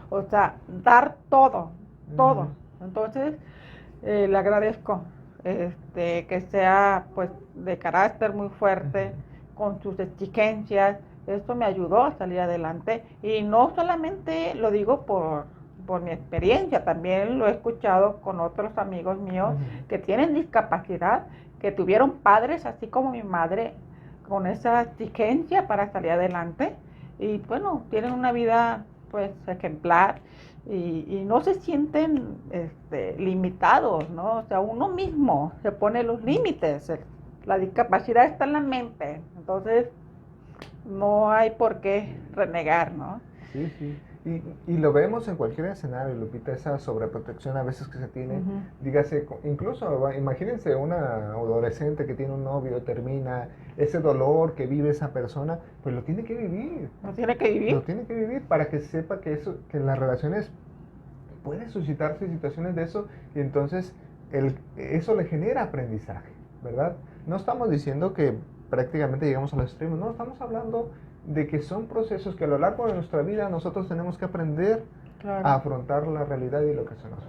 O sea, dar todo. Entonces, le agradezco que sea pues de carácter muy fuerte, con sus exigencias. Esto me ayudó a salir adelante, y no solamente lo digo por mi experiencia, también lo he escuchado con otros amigos míos que tienen discapacidad, que tuvieron padres así como mi madre, con esa exigencia para salir adelante, y bueno, tienen una vida pues ejemplar, y no se sienten limitados, ¿no? O sea, uno mismo se pone los límites. La discapacidad está en la mente, entonces no hay por qué renegar, ¿no? Sí. Y lo vemos en cualquier escenario, Lupita, esa sobreprotección a veces que se tiene, dígase, incluso imagínense una adolescente que tiene un novio, termina, ese dolor que vive esa persona, pues lo tiene que vivir. Lo tiene que vivir para que sepa que que en las relaciones puede suscitarse situaciones de eso, y entonces eso le genera aprendizaje, ¿verdad? No estamos diciendo que prácticamente llegamos a los extremos, no, estamos hablando de que son procesos que a lo largo de nuestra vida nosotros tenemos que aprender a afrontar la realidad y lo que se nos hace.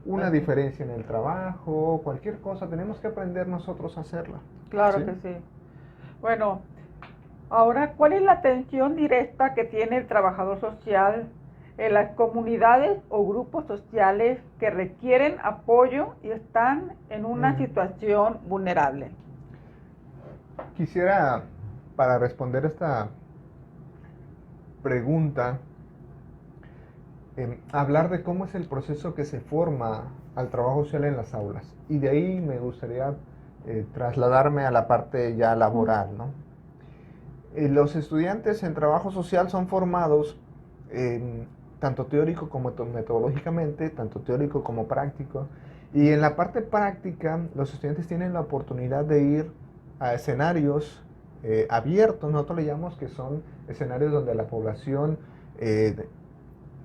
Una diferencia en el trabajo, cualquier cosa, tenemos que aprender nosotros a hacerla. Claro que sí. Bueno, ahora, ¿cuál es la atención directa que tiene el trabajador social en las comunidades o grupos sociales que requieren apoyo y están en una situación vulnerable? Quisiera, para responder esta pregunta, hablar de cómo es el proceso que se forma al trabajo social en las aulas. Y de ahí me gustaría trasladarme a la parte ya laboral, ¿no? Los estudiantes en trabajo social son formados tanto teórico como metodológicamente, tanto teórico como práctico. Y en la parte práctica, los estudiantes tienen la oportunidad de ir a escenarios abiertos, nosotros le llamamos que son escenarios donde la población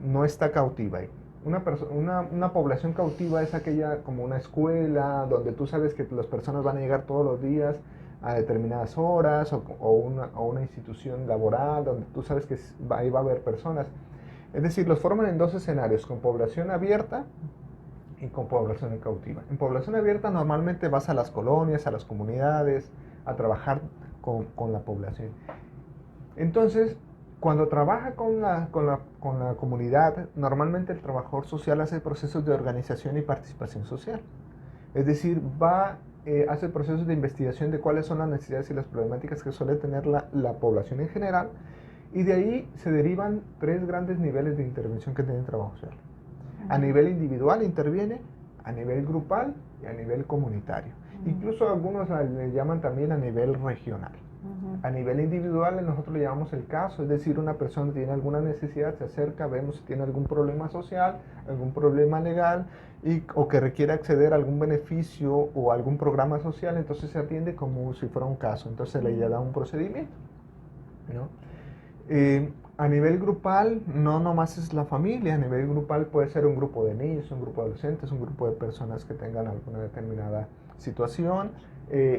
no está cautiva. Una población cautiva es aquella como una escuela, donde tú sabes que las personas van a llegar todos los días a determinadas horas, o una institución laboral, donde tú sabes que ahí va a haber personas. Es decir, los forman en dos escenarios, con población abierta y con población cautiva. En población abierta normalmente vas a las colonias, a las comunidades, a trabajar con la población. Entonces, cuando trabaja con la comunidad, normalmente el trabajador social hace procesos de organización y participación social. Es decir, hace procesos de investigación de cuáles son las necesidades y las problemáticas que suele tener la población en general, y de ahí se derivan 3 grandes niveles de intervención que tiene el trabajo social. A nivel individual interviene, a nivel grupal y a nivel comunitario. Incluso algunos le llaman también a nivel regional. A nivel individual nosotros le llamamos el caso, es decir, una persona tiene alguna necesidad, se acerca, vemos si tiene algún problema social, algún problema legal, o que requiere acceder a algún beneficio o algún programa social, entonces se atiende como si fuera un caso, entonces le da un procedimiento, ¿no? A nivel grupal, no nomás es la familia, a nivel grupal puede ser un grupo de niños, un grupo de adolescentes, un grupo de personas que tengan alguna determinada situación,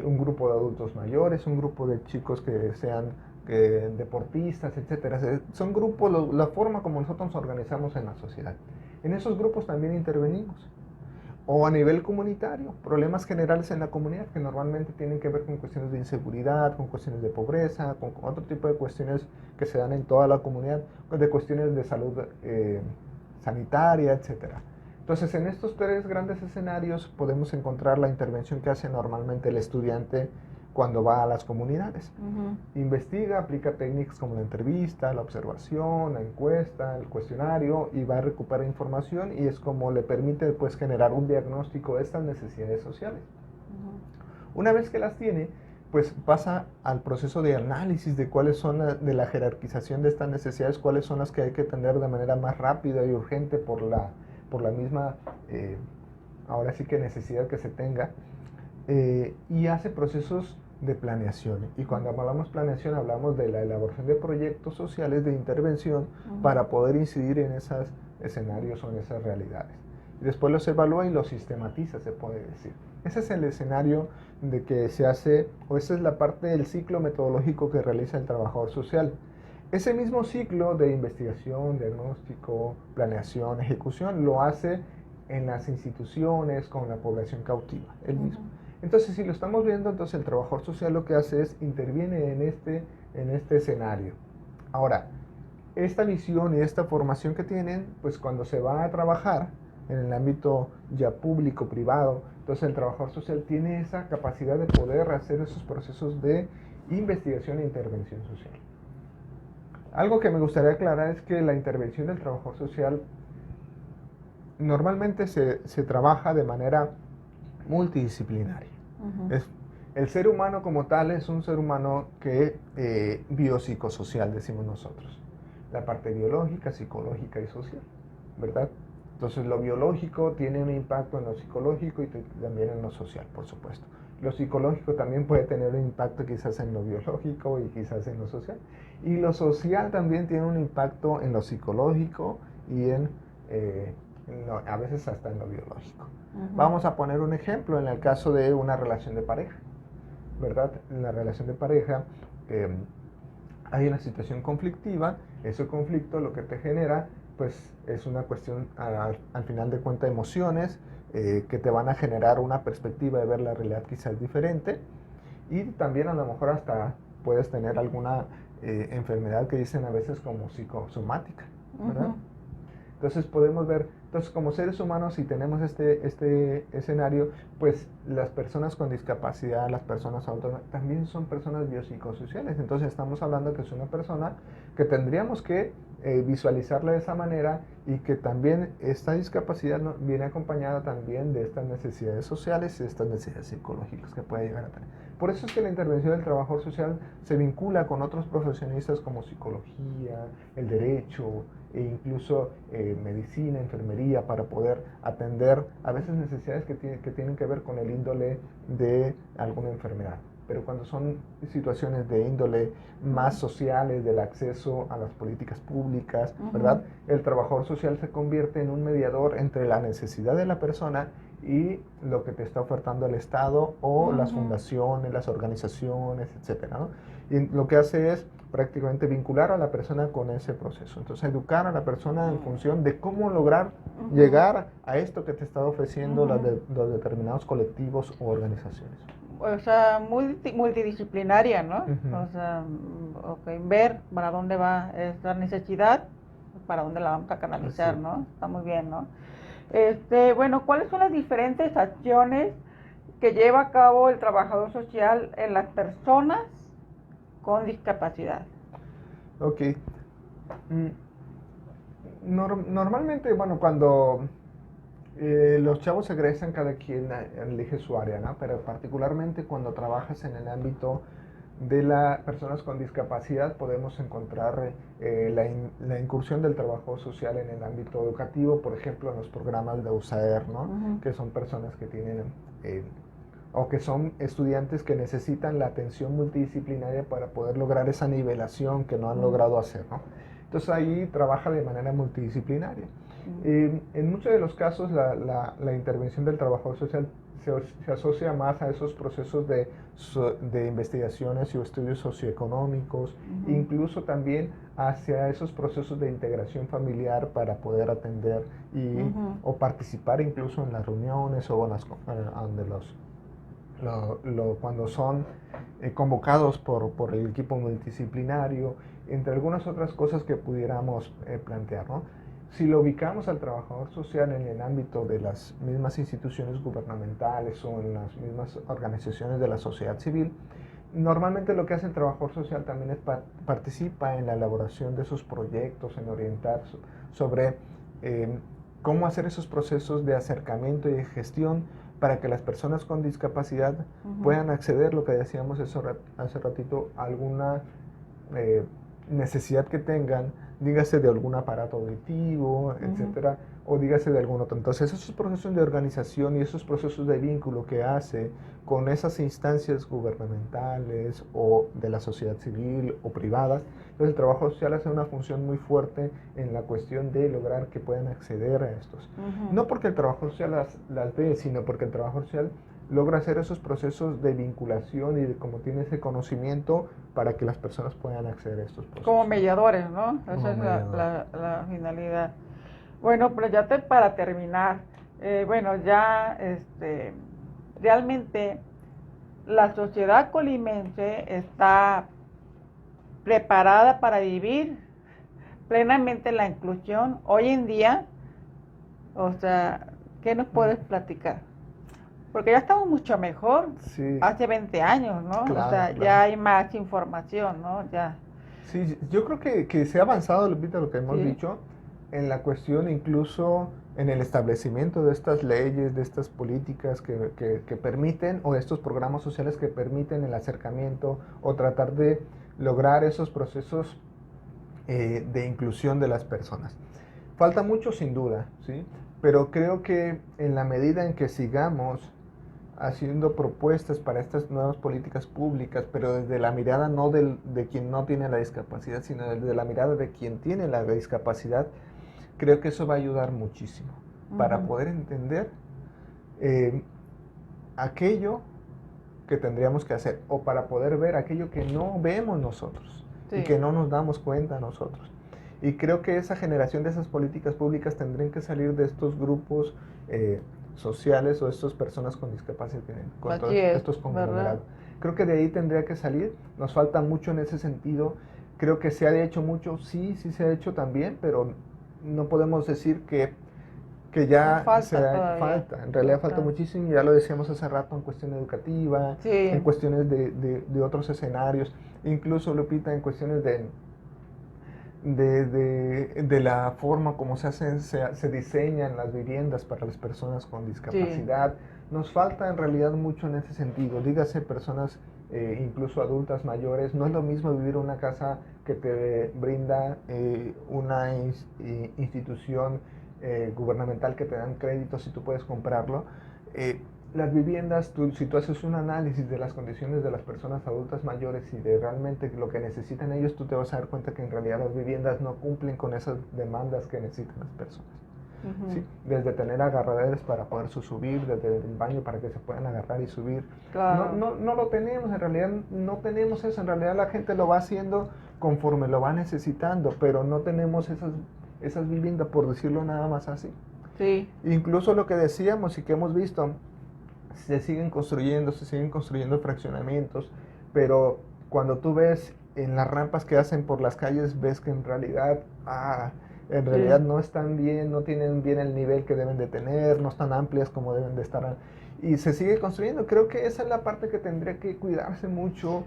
un grupo de adultos mayores, un grupo de chicos que sean deportistas, etcétera. Son grupos, la forma como nosotros nos organizamos en la sociedad. En esos grupos también intervenimos. O a nivel comunitario, problemas generales en la comunidad que normalmente tienen que ver con cuestiones de inseguridad, con cuestiones de pobreza, con otro tipo de cuestiones que se dan en toda la comunidad, de cuestiones de salud sanitaria, etcétera. Entonces, en estos 3 grandes escenarios podemos encontrar la intervención que hace normalmente el estudiante cuando va a las comunidades. Investiga, aplica técnicas como la entrevista, la observación, la encuesta, el cuestionario, y va a recuperar información, y es como le permite después generar un diagnóstico de estas necesidades sociales. Una vez que las tiene, pues pasa al proceso de análisis de cuáles son de la jerarquización de estas necesidades, cuáles son las que hay que atender de manera más rápida y urgente por la misma, ahora sí que necesidad que se tenga, y hace procesos de planeación. Y cuando hablamos planeación, hablamos de la elaboración de proyectos sociales de intervención para poder incidir en esos escenarios o en esas realidades. Y después los evalúa y los sistematiza, se puede decir. Ese es el escenario de que se hace, o esa es la parte del ciclo metodológico que realiza el trabajador social. Ese mismo ciclo de investigación, diagnóstico, planeación, ejecución, lo hace en las instituciones con la población cautiva, el mismo. Entonces, si lo estamos viendo, entonces el trabajador social lo que hace es interviene en este escenario. Ahora, esta visión y esta formación que tienen, pues cuando se va a trabajar en el ámbito ya público, privado, entonces el trabajador social tiene esa capacidad de poder hacer esos procesos de investigación e intervención social. Algo que me gustaría aclarar es que la intervención del trabajador social normalmente se trabaja de manera multidisciplinaria. El ser humano como tal es un ser humano que biopsicosocial, decimos nosotros. La parte biológica, psicológica y social, ¿verdad? Entonces lo biológico tiene un impacto en lo psicológico y también en lo social, por supuesto. Lo psicológico también puede tener un impacto quizás en lo biológico y quizás en lo social. Y lo social también tiene un impacto en lo psicológico y a veces hasta en lo biológico. Vamos a poner un ejemplo en el caso de una relación de pareja, ¿verdad? En la relación de pareja hay una situación conflictiva, ese conflicto lo que te genera pues es una cuestión al final de cuentas emociones que te van a generar una perspectiva de ver la realidad quizás diferente, y también a lo mejor hasta puedes tener alguna enfermedad que dicen a veces como psicosomática, ¿verdad? Entonces podemos ver, como seres humanos, si tenemos este escenario, pues las personas con discapacidad, las personas autónomas, también son personas biopsicosociales. Entonces estamos hablando que es una persona que tendríamos que visualizarla de esa manera, y que también esta discapacidad viene acompañada también de estas necesidades sociales y de estas necesidades psicológicas que puede llegar a tener. Por eso es que la intervención del trabajador social se vincula con otros profesionistas como psicología, el derecho e incluso medicina, enfermería, para poder atender a veces necesidades que tienen que ver con el índole de alguna enfermedad. Pero cuando son situaciones de índole más sociales, del acceso a las políticas públicas, ¿verdad? El trabajador social se convierte en un mediador entre la necesidad de la persona y lo que te está ofertando el Estado o las fundaciones, las organizaciones, etcétera, ¿no? Y lo que hace es prácticamente vincular a la persona con ese proceso. Entonces, educar a la persona en función de cómo lograr llegar a esto que te está ofreciendo los determinados colectivos o organizaciones. O sea, multidisciplinaria, ¿no? O sea, ver para dónde va esta necesidad, para dónde la vamos a canalizar, ¿no? Está muy bien, ¿no? Bueno, ¿cuáles son las diferentes acciones que lleva a cabo el trabajador social en las personas con discapacidad? Ok. Normalmente, bueno, cuando los chavos egresan, cada quien elige su área, ¿no? Pero particularmente cuando trabajas en el ámbito de las personas con discapacidad, podemos encontrar la incursión del trabajo social en el ámbito educativo, por ejemplo, en los programas de USAER, ¿no? Que son personas que tienen o que son estudiantes que necesitan la atención multidisciplinaria para poder lograr esa nivelación que no han logrado hacer, ¿no? Entonces ahí trabaja de manera multidisciplinaria. En muchos de los casos la intervención del trabajador social se asocia más a esos procesos de investigaciones y estudios socioeconómicos, incluso también hacia esos procesos de integración familiar para poder atender o participar incluso en las reuniones o en cuando son convocados por el equipo multidisciplinario, entre algunas otras cosas que pudiéramos plantear, ¿no? Si lo ubicamos al trabajador social en el ámbito de las mismas instituciones gubernamentales o en las mismas organizaciones de la sociedad civil, normalmente lo que hace el trabajador social también es participa en la elaboración de esos proyectos, en orientar sobre cómo hacer esos procesos de acercamiento y de gestión para que las personas con discapacidad puedan acceder, lo que decíamos hace ratito, a alguna necesidad que tengan, dígase de algún aparato auditivo, etcétera, o dígase de algún otro. Entonces, esos procesos de organización y esos procesos de vínculo que hace con esas instancias gubernamentales o de la sociedad civil o privada, entonces el trabajo social hace una función muy fuerte en la cuestión de lograr que puedan acceder a estos. No porque el trabajo social las dé, sino porque el trabajo social logra hacer esos procesos de vinculación y de cómo tiene ese conocimiento para que las personas puedan acceder a estos procesos. Como mediadores, ¿no? Esa es la finalidad. Bueno, pero ya para terminar, bueno, ya realmente la sociedad colimense está preparada para vivir plenamente la inclusión hoy en día. O sea, ¿qué nos puedes platicar? Porque ya estamos mucho mejor, sí, hace 20 años, ¿no? Claro, o sea, claro. Ya hay más información, ¿no? Ya. Sí, yo creo que se ha avanzado, Lupita, lo que hemos dicho, en la cuestión incluso en el establecimiento de estas leyes, de estas políticas que permiten, o estos programas sociales que permiten el acercamiento o tratar de lograr esos procesos de inclusión de las personas. Falta mucho sin duda, ¿sí? Pero creo que en la medida en que sigamos haciendo propuestas para estas nuevas políticas públicas, pero desde la mirada no de quien no tiene la discapacidad, sino desde la mirada de quien tiene la discapacidad, creo que eso va a ayudar muchísimo para poder entender aquello que tendríamos que hacer, o para poder ver aquello que no vemos nosotros y que no nos damos cuenta nosotros. Y creo que esa generación de esas políticas públicas tendrían que salir de estos grupos sociales o estas personas con discapacidad, con todos estos conglomerados. Creo que de ahí tendría que salir. Nos falta mucho en ese sentido. Creo que se ha hecho mucho, sí se ha hecho también, pero no podemos decir que ya falta. En realidad falta muchísimo, ya lo decíamos hace rato, en cuestión educativa, en cuestiones de otros escenarios, incluso, Lupita, en cuestiones de la forma como se diseñan las viviendas para las personas con discapacidad. Nos falta en realidad mucho en ese sentido. Dígase personas incluso adultas mayores. No es lo mismo vivir en una casa que te brinda una institución gubernamental que te dan créditos y tú puedes comprarlo. Las viviendas, si tú haces un análisis de las condiciones de las personas adultas mayores y de realmente lo que necesitan ellos, tú te vas a dar cuenta que en realidad las viviendas no cumplen con esas demandas que necesitan las personas. ¿Sí? Desde tener agarraderas para poderse subir, desde el baño para que se puedan agarrar y subir. Claro. No lo tenemos, en realidad no tenemos eso, en realidad la gente lo va haciendo conforme lo va necesitando, pero no tenemos esas viviendas, por decirlo nada más así. Sí. Incluso lo que decíamos y que hemos visto, se siguen construyendo fraccionamientos, pero cuando tú ves en las rampas que hacen por las calles, ves que en realidad no están bien, no tienen bien el nivel que deben de tener, no están amplias como deben de estar, y se sigue construyendo. Creo que esa es la parte que tendría que cuidarse mucho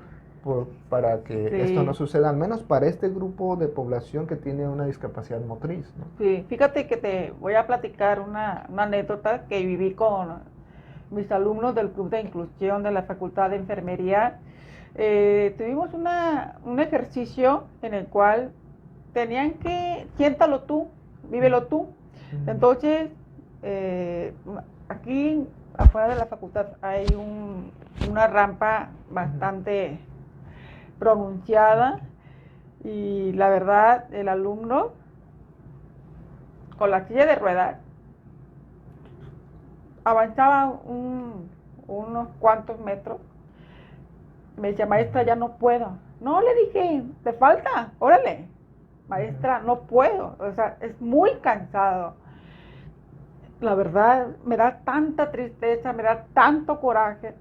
para que esto no suceda, al menos para este grupo de población que tiene una discapacidad motriz, ¿no? Sí, fíjate que te voy a platicar una anécdota que viví con mis alumnos del Club de Inclusión de la Facultad de Enfermería. Tuvimos un ejercicio en el cual tenían que, siéntalo tú, vívelo tú. Entonces, aquí afuera de la facultad hay una rampa bastante pronunciada y la verdad, el alumno con la silla de ruedas avanzaba unos cuantos metros. Me decía, maestra, ya no puedo. No, le dije, te falta, órale, maestra, no puedo. O sea, es muy cansado. La verdad, me da tanta tristeza, me da tanto coraje,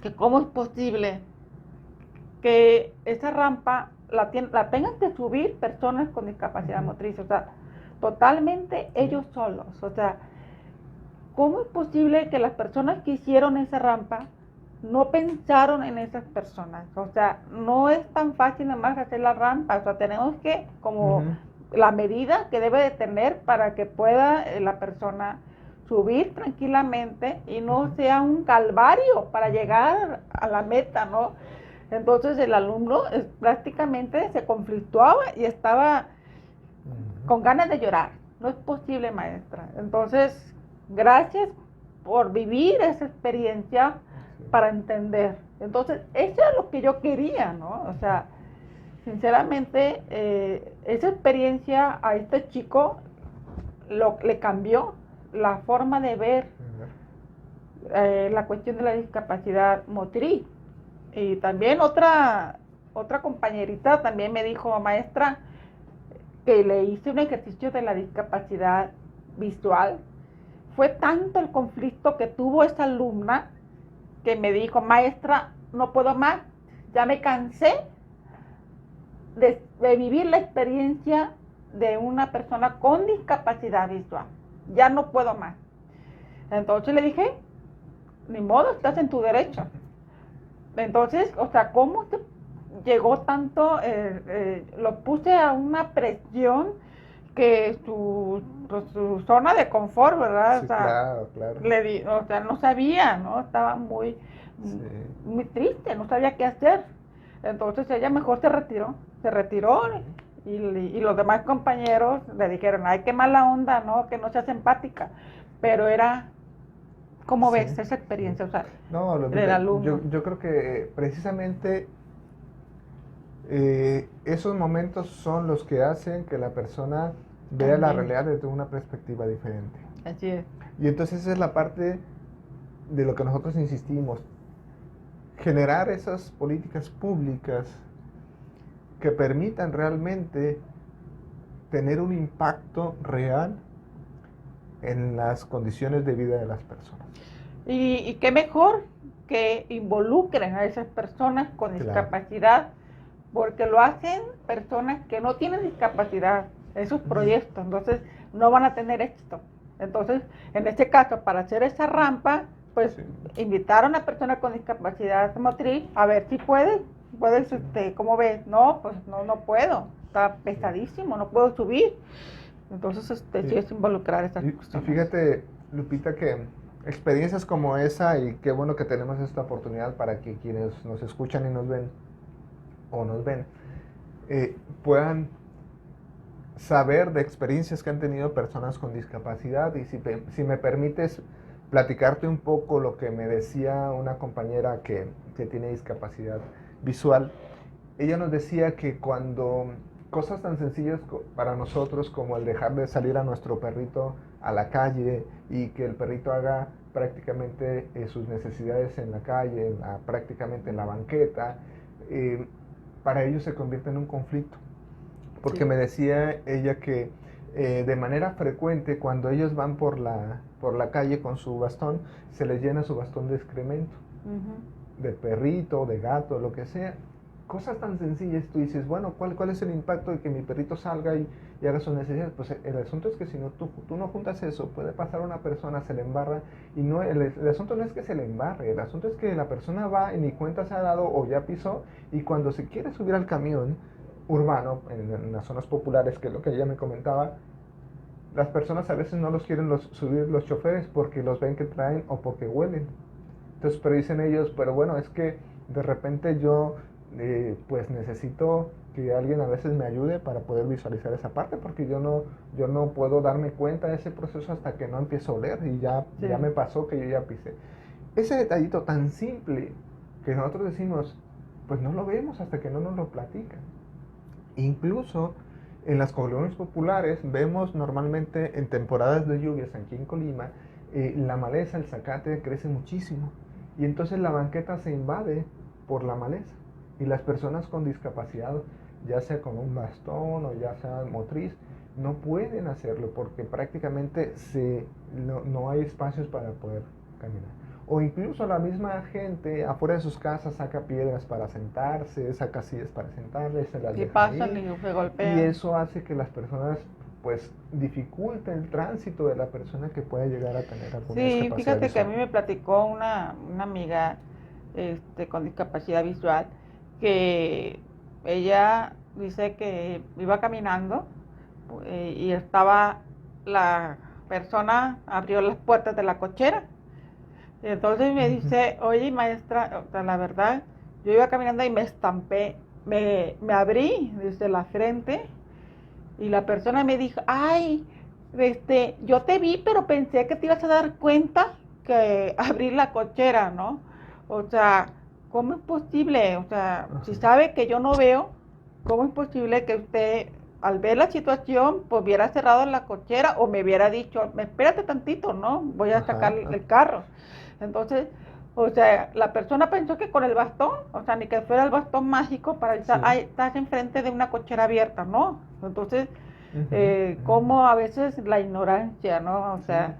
que cómo es posible que esa rampa la tengan que subir personas con discapacidad motriz. O sea, totalmente ellos solos. O sea, ¿cómo es posible que las personas que hicieron esa rampa no pensaron en esas personas? O sea, no es tan fácil nada más hacer la rampa. O sea, tenemos que, como la medida que debe de tener para que pueda la persona subir tranquilamente y no sea un calvario para llegar a la meta, ¿no? Entonces el alumno prácticamente se conflictuaba y estaba con ganas de llorar. No es posible, maestra. Entonces, gracias por vivir esa experiencia para entender. Entonces, eso es lo que yo quería, ¿no? O sea, sinceramente, esa experiencia a este chico le cambió la forma de ver la cuestión de la discapacidad motriz. Y también otra compañerita también me dijo, maestra, que le hice un ejercicio de la discapacidad visual. Fue tanto el conflicto que tuvo esa alumna que me dijo, maestra, no puedo más, ya me cansé de vivir la experiencia de una persona con discapacidad visual, ya no puedo más. Entonces le dije, ni modo, estás en tu derecho. Entonces, o sea, ¿cómo te llegó tanto? Lo puse a una presión que su zona de confort, ¿verdad? Sí, o sea, claro. O sea, no sabía, ¿no? Estaba muy triste, no sabía qué hacer. Entonces ella mejor se retiró y los demás compañeros le dijeron, ay, qué mala onda, ¿no? Que no seas empática. Pero era, ¿cómo ves esa experiencia? O sea, del alumno. Yo creo que precisamente esos momentos son los que hacen que la persona vea la realidad desde una perspectiva diferente. Así es. Y entonces esa es la parte de lo que nosotros insistimos, generar esas políticas públicas que permitan realmente tener un impacto real en las condiciones de vida de las personas. Y qué mejor que involucren a esas personas con discapacidad, porque lo hacen personas que no tienen discapacidad, esos proyectos, entonces no van a tener éxito. Entonces, en este caso, para hacer esa rampa, pues invitaron a personas con discapacidad motriz a ver si puedes, ¿cómo ves? No, pues no puedo. está pesadísimo, no puedo subir. Entonces, sí es involucrar esas Y personas. fíjate, Lupita, que experiencias como esa, y qué bueno que tenemos esta oportunidad para que quienes nos escuchan y nos ven, o nos ven, puedan saber de experiencias que han tenido personas con discapacidad. Y si me permites platicarte un poco lo que me decía una compañera que tiene discapacidad visual. Ella nos decía que cuando cosas tan sencillas para nosotros como el dejar de salir a nuestro perrito a la calle y que el perrito haga prácticamente sus necesidades en la calle, prácticamente en la banqueta, para ellos se convierte en un conflicto. Porque Sí. me decía ella que de manera frecuente cuando ellos van por la calle con su bastón, se les llena su bastón de excremento, de perrito, de gato, lo que sea. Cosas tan sencillas, tú dices, bueno, ¿cuál es el impacto de que mi perrito salga y haga sus necesidades? Pues el asunto es que si no, tú no juntas eso, puede pasar una persona, se le embarra, y no, el asunto no es que se le embarre, el asunto es que la persona va y ni cuenta se ha dado o ya pisó, y cuando se quiere subir al camión urbano, en las zonas populares, que es lo que ella me comentaba, las personas a veces no los quieren subir los choferes porque los ven que traen o porque huelen. Entonces, pero dicen ellos, pero bueno, es que de repente yo pues necesito que alguien a veces me ayude para poder visualizar esa parte, porque yo no puedo darme cuenta de ese proceso hasta que no empiezo a oler y ya me pasó que yo ya pisé. Ese detallito tan simple que nosotros decimos, pues no lo vemos hasta que no nos lo platican. Incluso en las colonias populares vemos normalmente en temporadas de lluvias aquí en Colima, la maleza, el zacate crece muchísimo y entonces la banqueta se invade por la maleza y las personas con discapacidad, ya sea con un bastón o ya sea motriz, no pueden hacerlo porque prácticamente no hay espacios para poder caminar. O incluso la misma gente afuera de sus casas saca piedras para sentarse, saca sillas para sentarse, se las Sí, deja pasan ahí, y se golpean. y eso hace que las personas pues dificulta el tránsito de la persona que puede llegar a tener alguna Sí, discapacidad fíjate que a visual. mí me platicó una amiga con discapacidad visual que ella dice que iba caminando y estaba la persona, abrió las puertas de la cochera. Y entonces me dice, oye maestra, o sea, la verdad, yo iba caminando y me estampé, me abrí desde la frente y la persona me dijo, ay, yo te vi, pero pensé que te ibas a dar cuenta que abrí la cochera, ¿no? O sea, ¿cómo es posible? O sea, si sabe que yo no veo, ¿cómo es posible que usted, al ver la situación, pues hubiera cerrado la cochera o me hubiera dicho, espérate tantito, ¿no? Voy a sacar el carro. Entonces, o sea, la persona pensó que con el bastón, o sea, ni que fuera el bastón mágico para estar, ahí estás enfrente de una cochera abierta, ¿no? Entonces, como a veces la ignorancia, ¿no? O sea,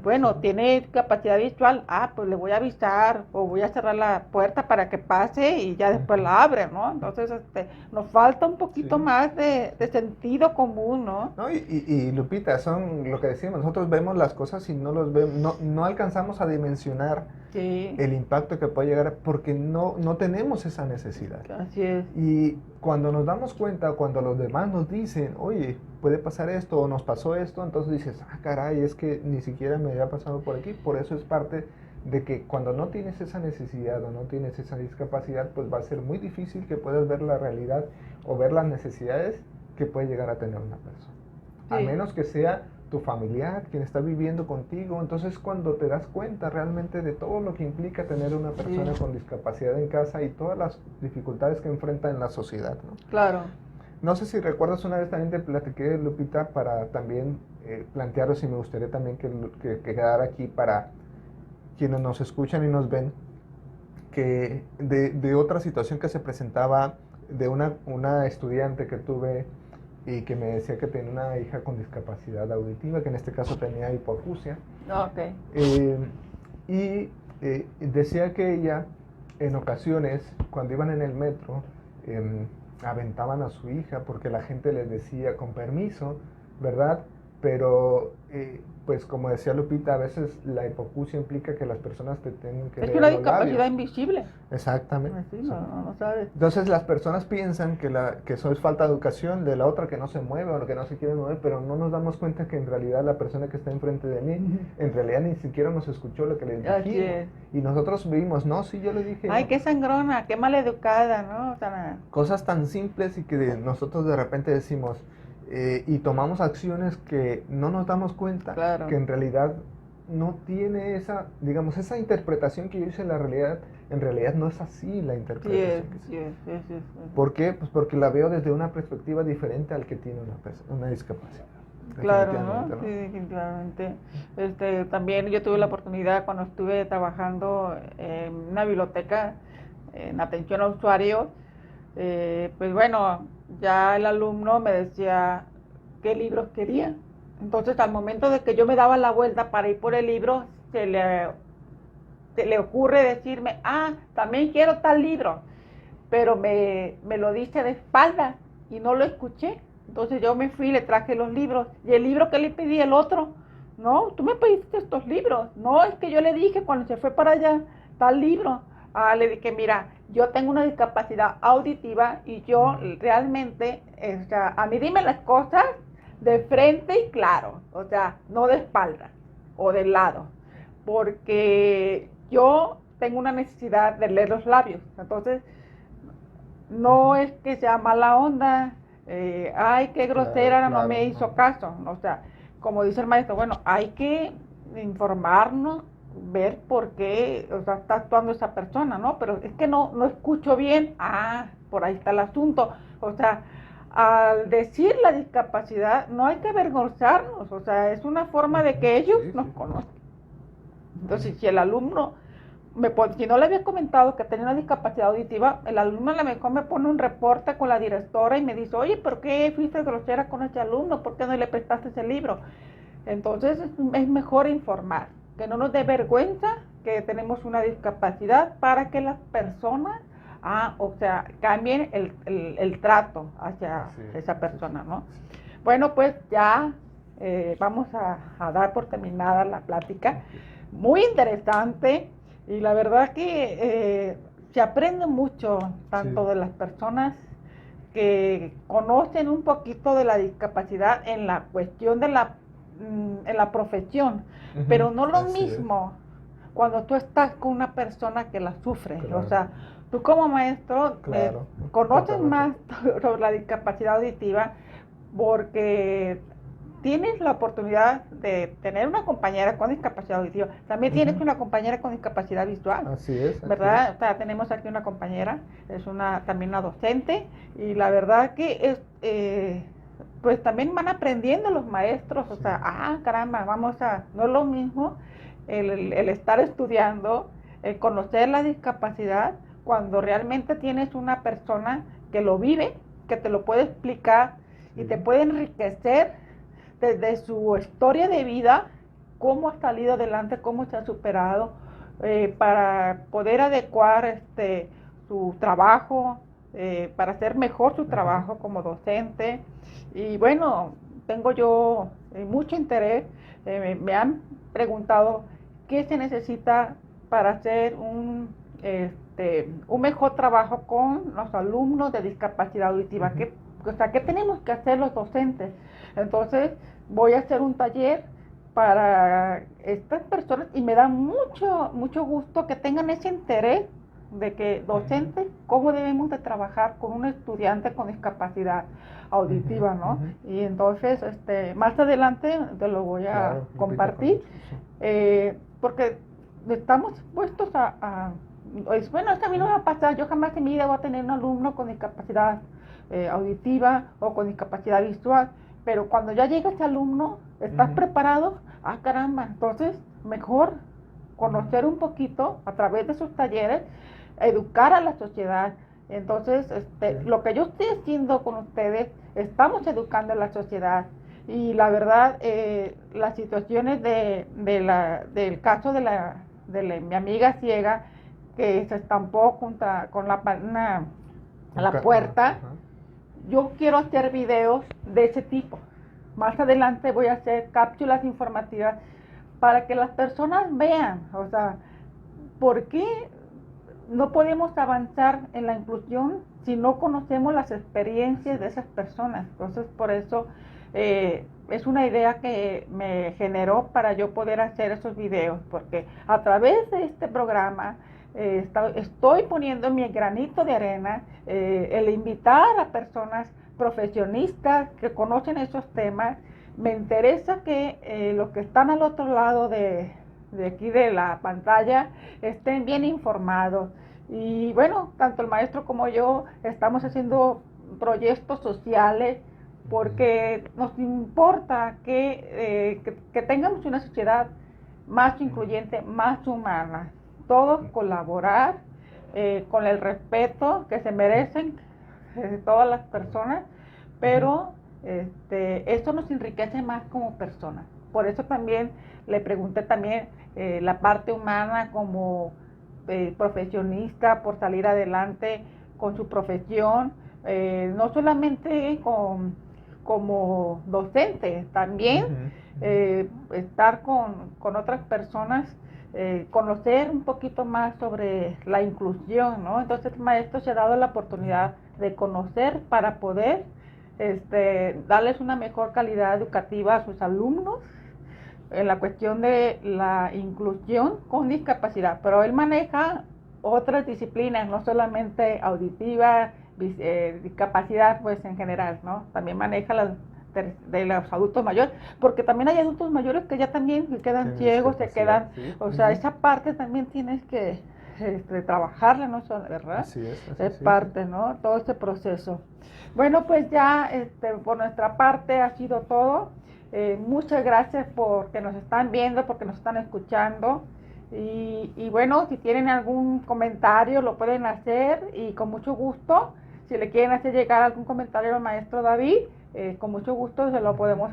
bueno, tiene capacidad visual, pues le voy a avisar o voy a cerrar la puerta para que pase y ya después la abre, ¿no? Entonces, nos falta un poquito más de sentido común, ¿no? No, y Lupita, son lo que decimos, nosotros vemos las cosas y no los vemos, no alcanzamos a dimensionar el impacto que puede llegar porque no tenemos esa necesidad. Así es. Y cuando nos damos cuenta, cuando los demás nos dicen, oye, puede pasar esto o nos pasó esto, entonces dices, caray, es que ni siquiera me había pasado por aquí. Por eso es parte de que cuando no tienes esa necesidad o no tienes esa discapacidad, pues va a ser muy difícil que puedas ver la realidad o ver las necesidades que puede llegar a tener una persona. Sí. A menos que sea tu familiar, quien está viviendo contigo. Entonces cuando te das cuenta realmente de todo lo que implica tener una persona con discapacidad en casa y todas las dificultades que enfrenta en la sociedad, ¿no? Claro. No sé si recuerdas, una vez también te platiqué, Lupita, para también plantearos, y me gustaría también que quedara aquí para quienes nos escuchan y nos ven, que de otra situación que se presentaba de una estudiante que tuve y que me decía que tenía una hija con discapacidad auditiva, que en este caso tenía hipoacusia. Okay. Y decía que ella, en ocasiones, cuando iban en el metro, aventaban a su hija porque la gente les decía, con permiso, ¿verdad? pero pues como decía Lupita, a veces la hipoacusia implica que las personas te tienen que Es leer una los discapacidad labios. invisible. Exactamente. Sí, no sabes. Entonces las personas piensan que eso es falta de educación, de la otra que no se mueve o que no se quiere mover, pero no nos damos cuenta que en realidad la persona que está enfrente de mí, en realidad ni siquiera nos escuchó lo que le Así dijimos. es. Y nosotros vimos, no, sí, yo le dije. Ay, No. qué sangrona, qué maleducada, ¿no? O sea, Cosas tan simples y que nosotros de repente decimos y tomamos acciones que no nos damos cuenta Claro. que en realidad no tiene esa, digamos, esa interpretación que yo hice de la realidad, en realidad no es así la sí es, interpretación que sí es, sí es, sí es. ¿Por qué? Pues porque la veo desde una perspectiva diferente al que tiene una discapacidad. Claro, ¿no? Definitivamente, Sí, definitivamente. También yo tuve la oportunidad cuando estuve trabajando en una biblioteca en atención a usuarios, pues bueno, ya el alumno me decía qué libros quería. Entonces al momento de que yo me daba la vuelta para ir por el libro, se le ocurre decirme, también quiero tal libro, pero me lo dice de espaldas y no lo escuché. Entonces yo me fui y le traje los libros. Y el libro que le pedí, el otro, no, tú me pediste estos libros. No, es que yo le dije cuando se fue para allá, tal libro. Le dije, mira, yo tengo una discapacidad auditiva y yo realmente, o sea, a mí dime las cosas de frente y claro, o sea, no de espalda o de lado, porque yo tengo una necesidad de leer los labios. Entonces, no es que sea mala onda, ay, qué grosera, Claro, no me hizo caso. O sea, como dice el maestro, bueno, hay que informarnos, ver por qué, o sea, está actuando esa persona, ¿no? Pero es que no escucho bien, por ahí está el asunto. O sea, al decir la discapacidad, no hay que avergonzarnos, o sea, es una forma de que ellos Sí, nos sí. conozcan. Entonces, si el alumno si no le había comentado que tenía una discapacidad auditiva, el alumno a lo mejor me pone un reporte con la directora y me dice, oye, ¿por qué fuiste grosera con ese alumno? ¿Por qué no le prestaste ese libro? Entonces es mejor informar, que no nos dé vergüenza que tenemos una discapacidad para que las personas, o sea, cambien el trato hacia esa persona, ¿no? Bueno, pues ya vamos a dar por terminada la plática. Muy interesante. Y la verdad que se aprende mucho, tanto de las personas que conocen un poquito de la discapacidad en la cuestión de en la profesión, pero no lo mismo cuando tú estás con una persona que la sufre. Claro. O sea, tú como maestro Claro. conoces más sobre la discapacidad auditiva porque tienes la oportunidad de tener una compañera con discapacidad auditiva. También tienes una compañera con discapacidad visual. Así es. ¿Verdad? O sea, tenemos aquí una compañera, es también una docente, y la verdad que pues también van aprendiendo los maestros, o sea, caramba, no es lo mismo el estar estudiando, el conocer la discapacidad, cuando realmente tienes una persona que lo vive, que te lo puede explicar y te puede enriquecer desde su historia de vida, cómo ha salido adelante, cómo se ha superado, para poder adecuar su trabajo, para hacer mejor su trabajo como docente. Y bueno, tengo yo mucho interés, me han preguntado qué se necesita para hacer un mejor trabajo con los alumnos de discapacidad auditiva. O sea, ¿qué tenemos que hacer los docentes? Entonces, voy a hacer un taller para estas personas y me da mucho gusto que tengan ese interés de que docentes, cómo debemos de trabajar con un estudiante con discapacidad auditiva, ¿no? Y entonces, más adelante te lo voy a compartir, porque estamos puestos bueno, esto a mí no me va a pasar, yo jamás en mi vida voy a tener un alumno con discapacidad auditiva o con discapacidad visual, pero cuando ya llega ese alumno, ¿estás preparado? Caramba, entonces mejor conocer un poquito a través de sus talleres, educar a la sociedad. Entonces, lo que yo estoy haciendo con ustedes, estamos educando a la sociedad. Y la verdad, las situaciones del caso de mi amiga ciega, que se estampó con la puerta, yo quiero hacer videos de ese tipo, más adelante voy a hacer cápsulas informativas para que las personas vean, o sea, ¿por qué no podemos avanzar en la inclusión si no conocemos las experiencias de esas personas? Entonces, por eso es una idea que me generó para yo poder hacer esos videos, porque a través de este programa estoy poniendo mi granito de arena, el invitar a personas profesionistas que conocen esos temas. Me interesa que los que están al otro lado de aquí de la pantalla estén bien informados. Y bueno, tanto el maestro como yo estamos haciendo proyectos sociales porque nos importa que tengamos una sociedad más incluyente, más humana. Todos colaborar con el respeto que se merecen todas las personas, pero esto nos enriquece más como personas. Por eso también le pregunté también la parte humana como profesionista por salir adelante con su profesión, no solamente como docente, también estar con otras personas, conocer un poquito más sobre la inclusión, ¿no? Entonces el maestro se ha dado la oportunidad de conocer para poder darles una mejor calidad educativa a sus alumnos en la cuestión de la inclusión con discapacidad, pero él maneja otras disciplinas, no solamente auditiva, discapacidad pues en general, ¿no? También maneja las de los adultos mayores, porque también hay adultos mayores que ya también se quedan ciegos, se quedan, sí. O sea, esa parte también tienes que trabajarla, ¿no? ¿Verdad? Así es. Es parte, ¿no? Todo este proceso. Bueno, pues ya por nuestra parte ha sido todo. Muchas gracias porque nos están viendo, porque nos están escuchando. Y bueno, si tienen algún comentario lo pueden hacer y con mucho gusto, si le quieren hacer llegar algún comentario al maestro David, con mucho gusto se lo podemos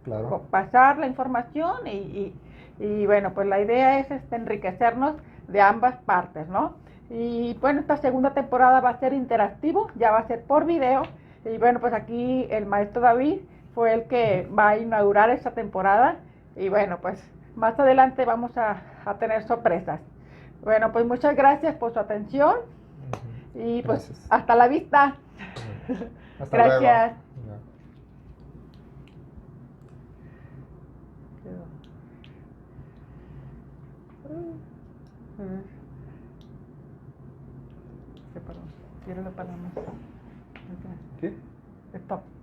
claro. pasar la información y bueno, pues la idea es enriquecernos de ambas partes, ¿no? Y bueno, esta segunda temporada va a ser interactivo, ya va a ser por video y bueno, pues aquí el maestro David fue el que va a inaugurar esta temporada y bueno, pues más adelante vamos a tener sorpresas. Bueno, pues muchas gracias por su atención y pues Gracias. hasta la vista. Hasta Gracias. luego. Perdón, quiero la palabra. ¿Qué? Stop.